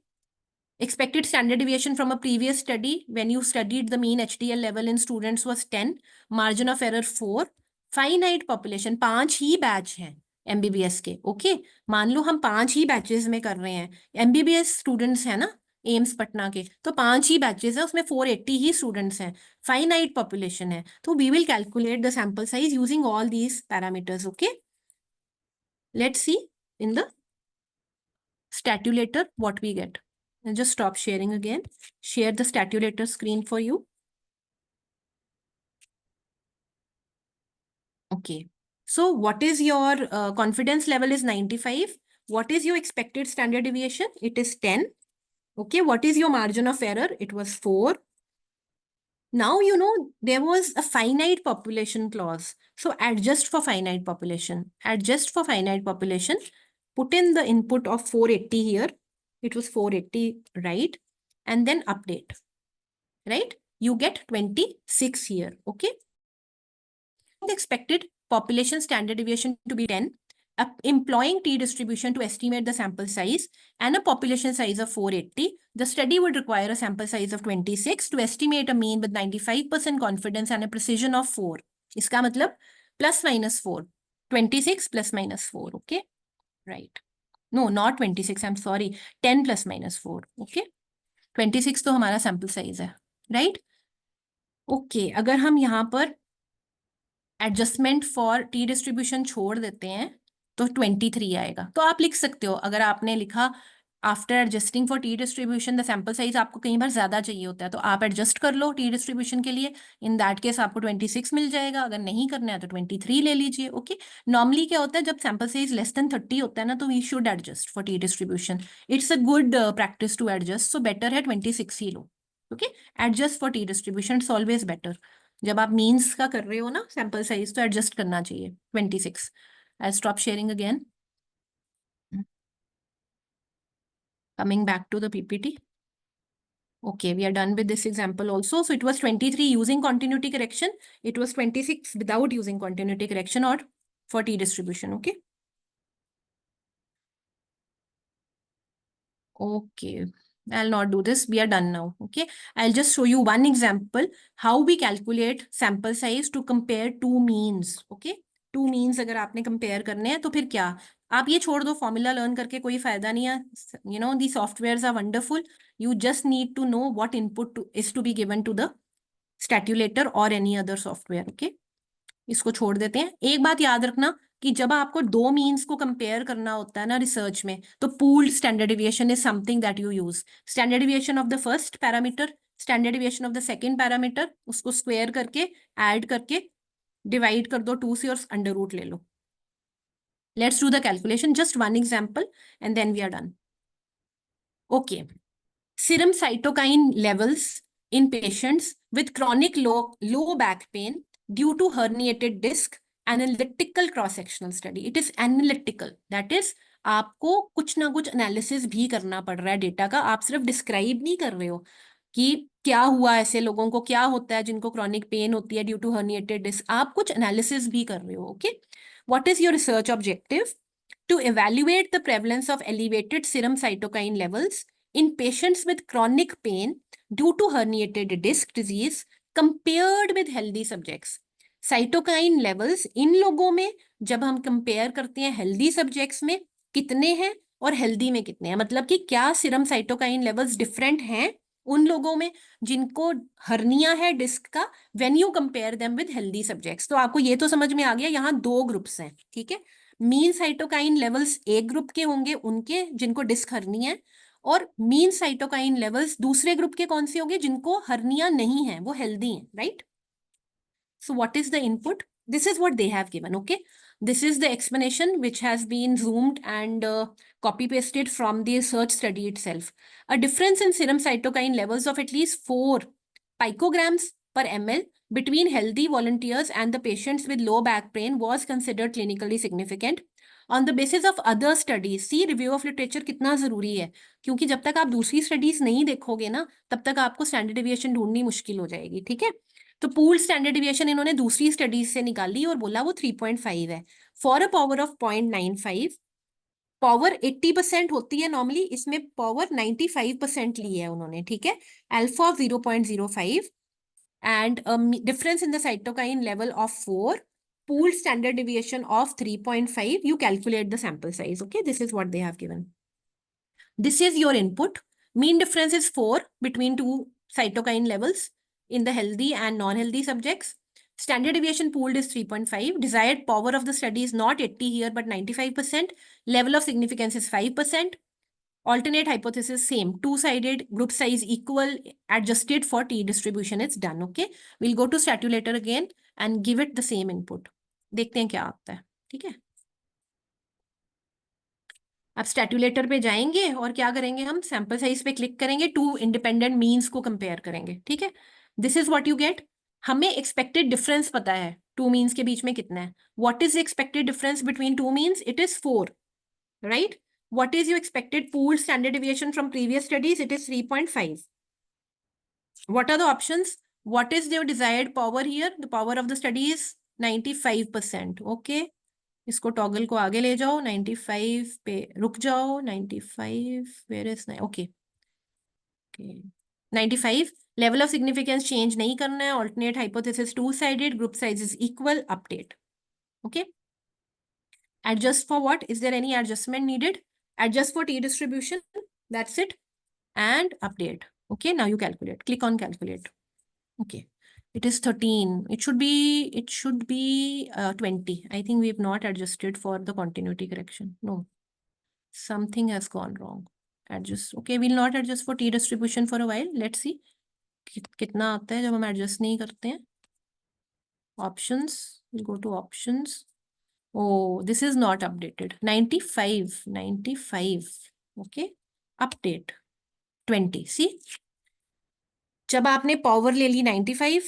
expected standard deviation from a previous study when you studied the mean HDL level in students was 10, margin of error 4, finite population 5 he batch हैं MBBS के. Okay, मान लो हम 5 ही batches में कर रहे हैं. MBBS students है ना एम्स पटना के, तो 5 ही बैचेस है, उसमें 480 ही स्टूडेंट्स हैं, फाइनाइट पॉपुलेशन है. तो we will calculate the sample size using all these parameters. Okay, let's see in the statulator, what we get. I'll just stop sharing again. Share the statulator screen for you. Okay. So what is your confidence level is 95. What is your expected standard deviation? It is 10. Okay. What is your margin of error? It was 4. Now, you know, there was a finite population clause. So adjust for finite population. Adjust for finite population. Put in the input of 480 here. It was 480, right? And then update, right? You get 26 here, okay? The expected population standard deviation to be 10, employing t-distribution to estimate the sample size and a population size of 480, the study would require a sample size of 26 to estimate a mean with 95% confidence and a precision of 4. Iska matlab plus minus 4. 26 plus minus 4, okay? Right. No, not 26, I'm sorry. 10 plus minus 4, okay? 26 तो हमारा sample size है, right? Okay, अगर हम यहाँ पर adjustment for T distribution छोड़ देते हैं तो 23 आएगा। तो आप लिख सकते हो, अगर आपने लिखा after adjusting for T distribution the sample size आपको कई बार ज्यादा चाहिए होता है, तो आप एडजस्ट कर लो टी डिस्ट्रीब्यूशन के लिए। इन दैट केस आपको 26 मिल जाएगा। अगर नहीं करना है तो 23 ले लीजिए। ओके, नॉर्मली क्या होता है, जब सैंपल साइज लेस देन 30 होता है ना, तो we should adjust for T distribution. It's a good practice to adjust, so better है 26 ही लो। Okay, adjust for T distribution it's always better. जब आप मीन्स का कर रहे हो ना सैंपल साइज, तो एडजस्ट करना चाहिए 26। I stop sharing again. Coming back to the PPT. Okay, we are done with this example also. So it was 23 using continuity correction. It was 26 without using continuity correction or for T distribution. Okay. Okay, I'll not do this. We are done now. Okay, I'll just show you one example how we calculate sample size to compare two means. Okay, two means अगर आपने compare करने हैं तो फिर क्या, आप ये छोड़ दो, फॉर्मूला लर्न करके कोई फायदा नहीं है। You know the softwares are wonderful, you just need to know what input is to be given to the statulator और एनी अदर सॉफ्टवेयर। ओके, इसको छोड़ देते हैं। एक बात याद रखना कि जब आपको दो मीन्स को कंपेयर करना होता है ना रिसर्च में, तो pooled standard deviation is something that you use. Standard deviation of the first parameter, standard deviation of the second parameter, उसको स्क्वायर करके ऐड करके डिवाइड कर दो 2 से और अंडर रूट ले लो। Let's do the calculation, just one example, and then we are done. Okay. Serum cytokine levels in patients with chronic low back pain due to herniated disc, analytical cross-sectional study. It is analytical. That is, आपको कुछ ना कुछ analysis भी करना पड़ रहा है data का। आप सिर्फ डिस्क्राइब नहीं कर रहे हो कि क्या हुआ ऐसे लोगों को, क्या होता है जिनको क्रॉनिक पेन होती है ड्यू टू herniated disc, आप कुछ एनालिसिस भी कर रहे हो। Okay, what is your research objective? To evaluate the prevalence of elevated serum cytokine levels in patients with chronic pain due to herniated disc disease compared with healthy subjects. Cytokine levels इन लोगों में जब हम compare करते हैं healthy subjects में कितने हैं और हेल्दी में कितने हैं, मतलब कि क्या सीरम साइटोकाइन लेवल्स डिफरेंट हैं उन लोगों में जिनको हर्निया है डिस्क का, when you compare them with healthy subjects. तो आपको ये तो समझ में आ गया, यहाँ दो ग्रुप्स हैं। ठीक है, मीन साइटोकाइन लेवल्स एक ग्रुप के होंगे उनके जिनको डिस्क हर्निया है, और मीन साइटोकाइन लेवल्स दूसरे ग्रुप के कौन से होंगे जिनको हर्निया नहीं है, वो हेल्दी हैं, right? So what is the input? This is what they have given. Okay, this is the explanation which has been zoomed and copy pasted from the research study itself. A difference in serum cytokine levels of at least 4 picograms per ml between healthy volunteers and the patients with low back pain was considered clinically significant. On the basis of other studies, see review of literature कितना जरूरी है, क्योंकि जब तक आप दूसरी studies नहीं देखोगे ना, तब तक आपको स्टैंडर्ड डिविएशन ढूंढनी मुश्किल हो जाएगी। ठीक है, तो पूल स्टैंडर्ड डिविएशन इन्होंने दूसरी स्टडीज से निकाली और बोला वो 3.5 है। For a power of 0.95, power 80% होती है नॉर्मली, इसमें पावर 95% ली है उन्होंने। ठीक है, alpha 0.05 and difference in the cytokine level of 4, pooled standard deviation of 3.5, you calculate the sample size. Okay, this is what they have given. This is your input. Mean difference is 4 between two cytokine levels in the healthy and non-healthy subjects. Standard deviation pooled is 3.5. Desired power of the study is not 80 here, but 95%. Level of significance is 5%. Alternate hypothesis same. Two-sided, group size equal, adjusted for t distribution. It's done. Okay. We'll go to statulator again and give it the same input. देखते हैं क्या आता है. ठीक है. अब स्टैट्यूलेटर पे जाएंगे और क्या करेंगे, हम सैंपल साइज पे क्लिक करेंगे, टू इंडिपेंडेंट मीन्स को कंपेयर करेंगे. ठीक है. This is what you get. हमें एक्सपेक्टेड डिफरेंस पता है टू मीन्स के बीच में कितना है. What is the expected difference between two means? It is 4, right? What is your expected pooled standard deviation from previous studies? It is 3.5. What are the options? What is your desired power here? The power of the study is 95%. Okay. इसको toggle को आगे ले जाओ, 95 पे रुक जाओ, 95 where is okay. Okay. 95 level of significance change नहीं करना है. Alternate hypothesis two-sided, group size is equal, update. Okay. Adjust for what? Is there any adjustment needed? Adjust for t distribution. That's it. And update. Okay, now you calculate. Click on calculate. Okay, it is 13. It should be 20. I think we have not adjusted for the continuity correction. No, something has gone wrong. Adjust. Okay, we'll not adjust for t distribution for a while. Let's see कितना आता है जब हम adjust नहीं करते हैं. Options. We'll go to options. Oh, this is not updated. 95. Okay, update 20. See, जब आपने पावर ले ली 95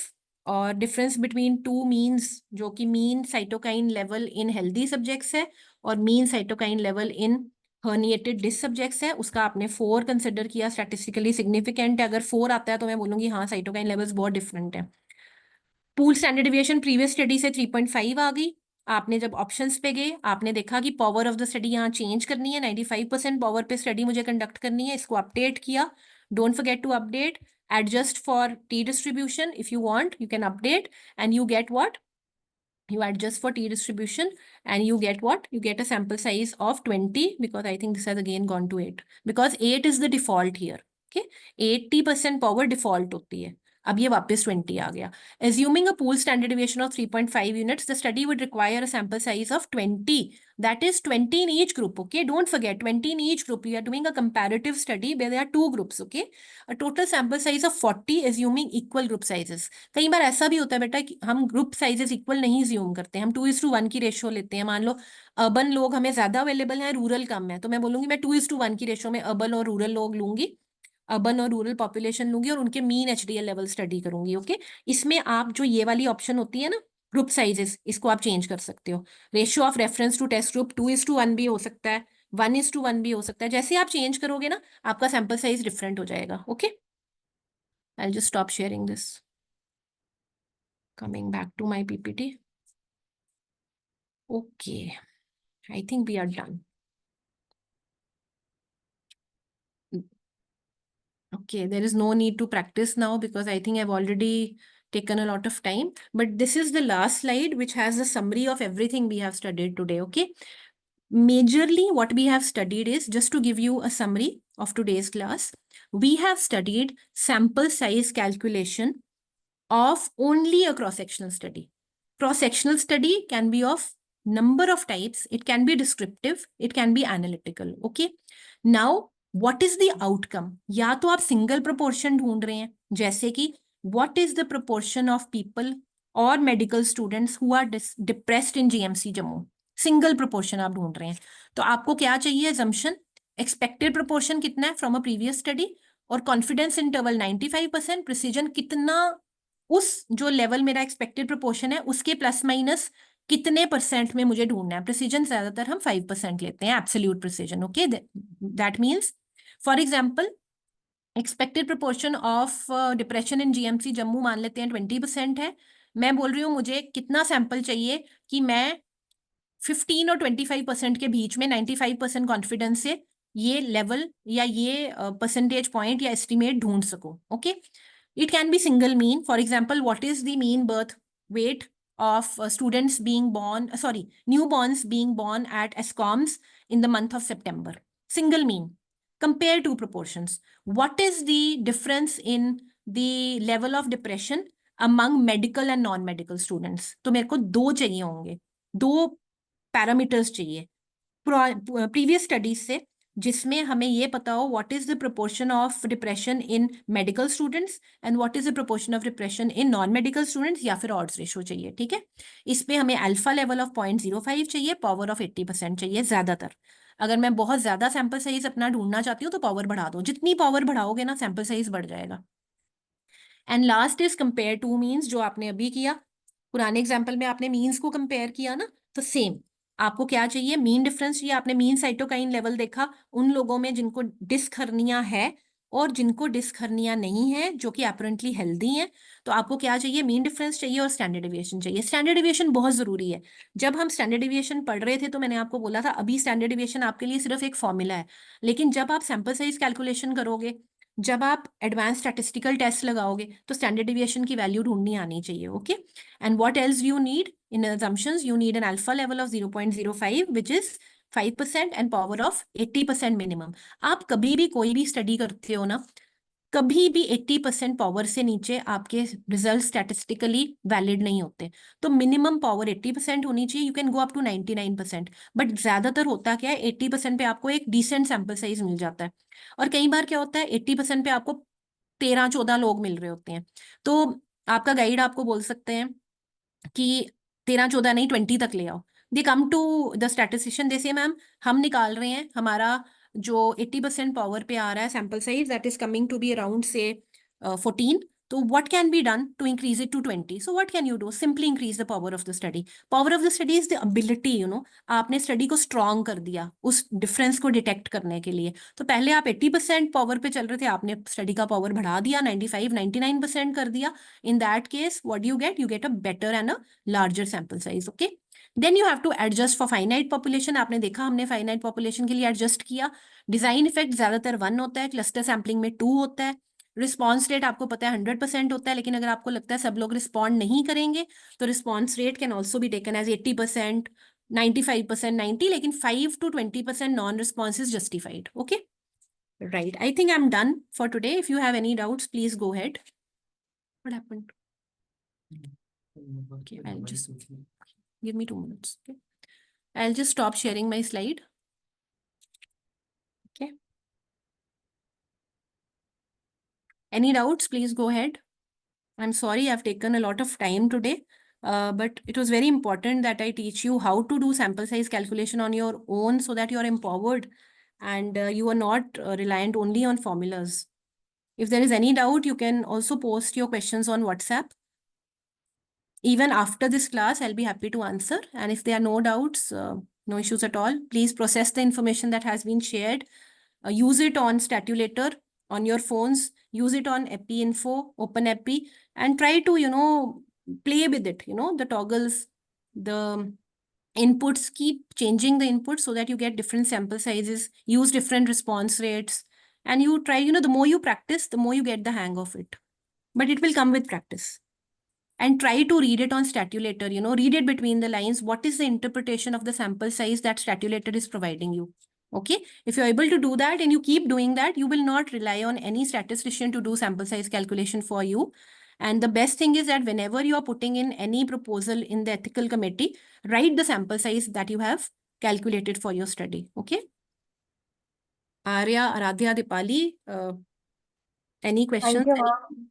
और डिफरेंस बिटवीन टू मीन्स, जो कि mean cytokine level in healthy subjects है और mean cytokine level in herniated disc subjects है, उसका आपने 4 कंसिडर किया, स्टैटिस्टिकली सिग्निफिकेंट है. अगर 4 आता है तो मैं बोलूंगी हाँ साइटोकाइन लेवल्स बहुत डिफरेंट है. Pool standard deviation previous study से 3.5 आ गई. आपने जब ऑप्शंस पे गए, आपने देखा कि पावर ऑफ द स्टडी यहाँ चेंज करनी है, 95% पावर पे स्टडी मुझे कंडक्ट करनी है, इसको अपडेट किया. Don't forget to update. Adjust for t distribution. If you want, you can update and you get what? You adjust for t distribution and you get what? You get a sample size of 20, because I think this has again gone to 8, because 8 is the default here. Okay, 80% power default होती है. अब ये वापस 20 आ गया. Assuming a pool standard deviation of 3.5 units, the study would require a sample size of 20. That is 20 in each group. Okay, don't forget 20 in each group. We are doing a comparative study where there are 2 groups. Okay, a total sample size of 40, assuming equal group sizes. कई बार ऐसा भी होता है बेटा कि हम group sizes equal नहीं ज्यूम करते हैं, हम 2:1 की रेशियो लेते हैं. मान लो अर्बन लोग हमें ज्यादा अवेलेबल है, रूरल कम है, तो मैं बोलूंगी मैं 2:1 की रेशियो में अर्बन और रूरल लोग लूंगी, अर्बन और रूरल पॉपुलेशन लूंगी और उनके मीन HDL लेवल स्टडी करूंगी. ओके, इसमें आप जो ये वाली ऑप्शन होती है ना ग्रुप साइजेस, इसको आप चेंज कर सकते हो. Ratio of reference to test group 2:1 भी हो सकता है, 1:1 भी हो सकता है. जैसे आप चेंज करोगे ना आपका सैंपल साइज डिफरेंट हो जाएगा. Okay, I'll just stop sharing this. Coming back to my PPT. Okay, I think we are done. Okay, there is no need to practice now because I think I've already taken a lot of time. But this is the last slide which has a summary of everything we have studied today. Okay, majorly what we have studied is, just to give you a summary of today's class, we have studied sample size calculation of only a cross-sectional study. Cross-sectional study can be of number of types. It can be descriptive. It can be analytical. Okay. Now, what is the outcome? या तो आप single proportion ढूंढ रहे हैं, जैसे कि what is the proportion of people or medical students who are depressed in GMC Jammu? Single proportion आप ढूंढ रहे हैं. तो आपको क्या चाहिए? Assumption, expected proportion कितना है from a previous study, और confidence interval 95%, precision कितना उस जो लेवल मेरा एक्सपेक्टेड प्रोपोर्शन है उसके प्लस माइनस कितने परसेंट में मुझे ढूंढना है. प्रिसीजन ज्यादातर हम 5% लेते हैं, absolute precision. Okay, that means for example expected proportion of depression in GMC Jammu मान लेते हैं 20% है. मैं बोल रही हूँ मुझे कितना सैंपल चाहिए कि मैं 15 और 25% के बीच में 95% कॉन्फिडेंस से ये लेवल या ये परसेंटेज पॉइंट या एस्टिमेट ढूंढ सकूं. Okay, it can be single mean. For example, what is the mean birth weight of students being born, newborns being born at ESCOMs in the month of September? Single mean. Compare two proportions. What is the difference in the level of depression among medical and non-medical students? तो मेरे को 2 चाहिए होंगे, 2 parameters चाहिए. Previous studies से जिसमें हमें ये पता हो what is the proportion of depression in medical students and what is the proportion of depression in non medical students, या फिर ऑड्स रेशो चाहिए, ठीक है। इस पे हमें अल्फा लेवल ऑफ 0.05 चाहिए, पावर ऑफ 80% चाहिए ज्यादातर। अगर मैं बहुत ज्यादा सैंपल साइज अपना ढूंढना चाहती हूँ तो पावर बढ़ा दो, जितनी पावर बढ़ाओगे ना सैंपल साइज बढ़ जाएगा। And last is compare to means, जो आपने अभी किया, पुराने एग्जाम्पल में आपने मीन्स को कंपेयर किया ना, तो सेम आपको क्या चाहिए, मीन डिफरेंस चाहिए। आपने मीन साइटोकाइन लेवल देखा उन लोगों में जिनको डिस्क हर्निया है और जिनको डिस्क हर्निया नहीं है, जो कि अपरेंटली हेल्दी हैं। तो आपको क्या चाहिए, मीन डिफरेंस चाहिए और स्टैंडर्ड डिविएशन चाहिए। स्टैंडर्ड डिविएशन बहुत जरूरी है। जब हम स्टैंडर्ड डिविएशन पढ़ रहे थे तो मैंने आपको बोला था अभी स्टैंडर्ड डिविएशन आपके लिए सिर्फ एक फॉर्मूला है, लेकिन जब आप सैंपल साइज कैलकुलेशन करोगे, जब आप एडवांस स्टैटिस्टिकल टेस्ट लगाओगे, तो स्टैंडर्ड डिविएशन की वैल्यू ढूंढनी आनी चाहिए, okay. And what else you need in assumptions, you need an alpha level of 0.05 which is 5% and power of 80% minimum। आप कभी भी कोई भी स्टडी करते हो ना, कभी भी 80% पावर से नीचे आपके रिजल्ट स्टैटिस्टिकली वैलिड नहीं होते। तो मिनिमम पावर 80% होनी चाहिए, you can go up to 99%, but ज्यादातर होता क्या है 80% पे आपको एक डिसेंट सैंपल साइज मिल जाता है। और कई बार क्या होता है 80% पे आपको 13-14 लोग मिल रहे होते हैं। तो आपका गाइड आपको बोल सकते हैं कि 13-14 नहीं 20 तक ले आओ। दे कम टू द स्टैटिस्टिशियन, दे से मैम हम निकाल रहे हैं, हमारा जो 80% पावर पे आ रहा है sample size that is coming to be around से 14। तो what can be done to increase it to 20? So what can you do, simply increase the power of the study. Power of the study is the ability, you know, आपने study को strong कर दिया उस difference को detect करने के लिए। तो पहले आप 80% पावर पे चल रहे थे, आपने स्टडी का पावर बढ़ा दिया, 95-99% कर दिया। In that case, what do you get? You get a better and a larger sample size, okay? Then you have to adjust for finite population। आपने देखा हमने finite population के लिए adjust किया। डिजाइन इफेक्ट ज्यादातर 1 होता है, क्लस्टर सैम्पलिंग में 2 होता है। रिस्पॉन्स रेट आपको पता है 100% होता है, लेकिन अगर आपको लगता है सब लोग रिस्पॉन्ड नहीं करेंगे तो response rate can also be taken as 80%, 95%, 90, लेकिन 5 to 20% non response is justified, okay. Right. I think I'm done for today. If you have any doubts, please go ahead. What happened? Okay, I'll just give me 2 minutes. Okay, I'll just stop sharing my slide. Okay. Any doubts? Please go ahead. I'm sorry I've taken a lot of time today, but it was very important that I teach you how to do sample size calculation on your own so that you are empowered and you are not reliant only on formulas. If there is any doubt, you can also post your questions on WhatsApp. Even after this class, I'll be happy to answer. And if there are no doubts, no issues at all, please process the information that has been shared. Use it on Statulator on your phones. Use it on EpiInfo, OpenEpi, and try to, you know, play with it. You know, the toggles, the inputs, keep changing the inputs so that you get different sample sizes, use different response rates. And you try, you know, the more you practice, the more you get the hang of it. But it will come with practice. And try to read it on Statulator, you know, read it between the lines. What is the interpretation of the sample size that Statulator is providing you? Okay, if you're able to do that and you keep doing that, you will not rely on any statistician to do sample size calculation for you. And the best thing is that whenever you are putting in any proposal in the ethical committee, write the sample size that you have calculated for your study. Okay. Arya, Aradhya, Dipali, any questions? Thank you, ma'am.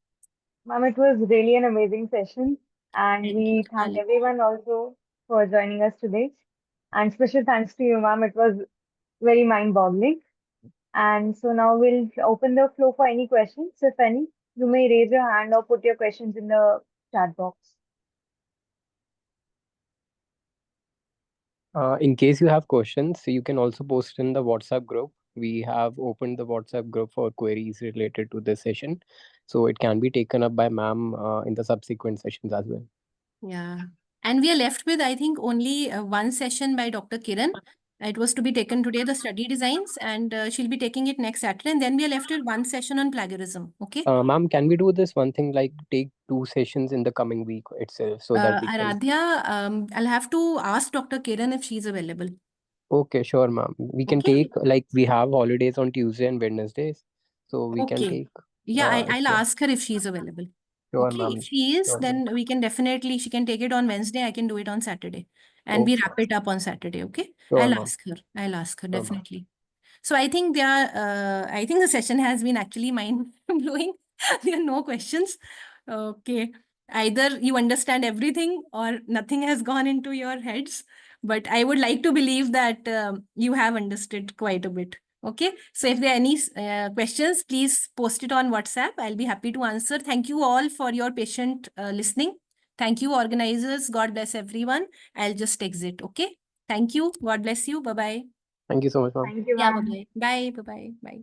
Ma'am, it was really an amazing session, and Thank you, we thank Dipali. everyone also for joining us today. And special thanks to you, ma'am. It was very mind-boggling. And so now we'll open the floor for any questions, if any. You may raise your hand or put your questions in the chat box. In case you have questions, you can also post in the WhatsApp group. We have opened the WhatsApp group for queries related to this session, so it can be taken up by ma'am in the subsequent sessions as well. Yeah. And we are left with, I think, only one session by Dr. Kiran. It was to be taken today, the study designs, and she'll be taking it next Saturday. And then we are left with one session on plagiarism. Okay. Ma'am, can we do this one thing, like take 2 sessions in the coming week itself, so that we can... Aradhya, I'll have to ask Dr. Kiran if she's available. Okay, sure, ma'am. We can Okay. take, like, we have holidays on Tuesday and Wednesdays, so we can Okay. take. Yeah, I'll Sure, ask her if she's available. sure, Okay, ma'am. if she is, Sure, ma'am. then we can definitely, she can take it on Wednesday. I can do it on Saturday. And we Okay, wrap it up on Saturday. Okay. sure, I'll ma'am. ask her. I'll ask her, Sure, ma'am. definitely. So I think I think the session has been actually mind blowing. There are no questions. Okay. Either you understand everything or nothing has gone into your heads. But I would like to believe that you have understood quite a bit. Okay. So if there are any questions, please post it on WhatsApp. I'll be happy to answer. Thank you all for your patient listening. Thank you, organizers. God bless everyone. I'll just exit. Okay. Thank you. God bless you. Bye-bye. Thank you so much, ma'am. Thank you, Yeah, ma'am. bye-bye. Bye. Bye-bye. Bye.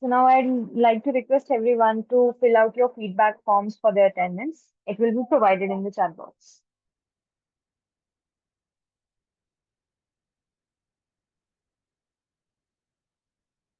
So now I'd like to request everyone to fill out your feedback forms for their attendance. It will be provided in the chat box.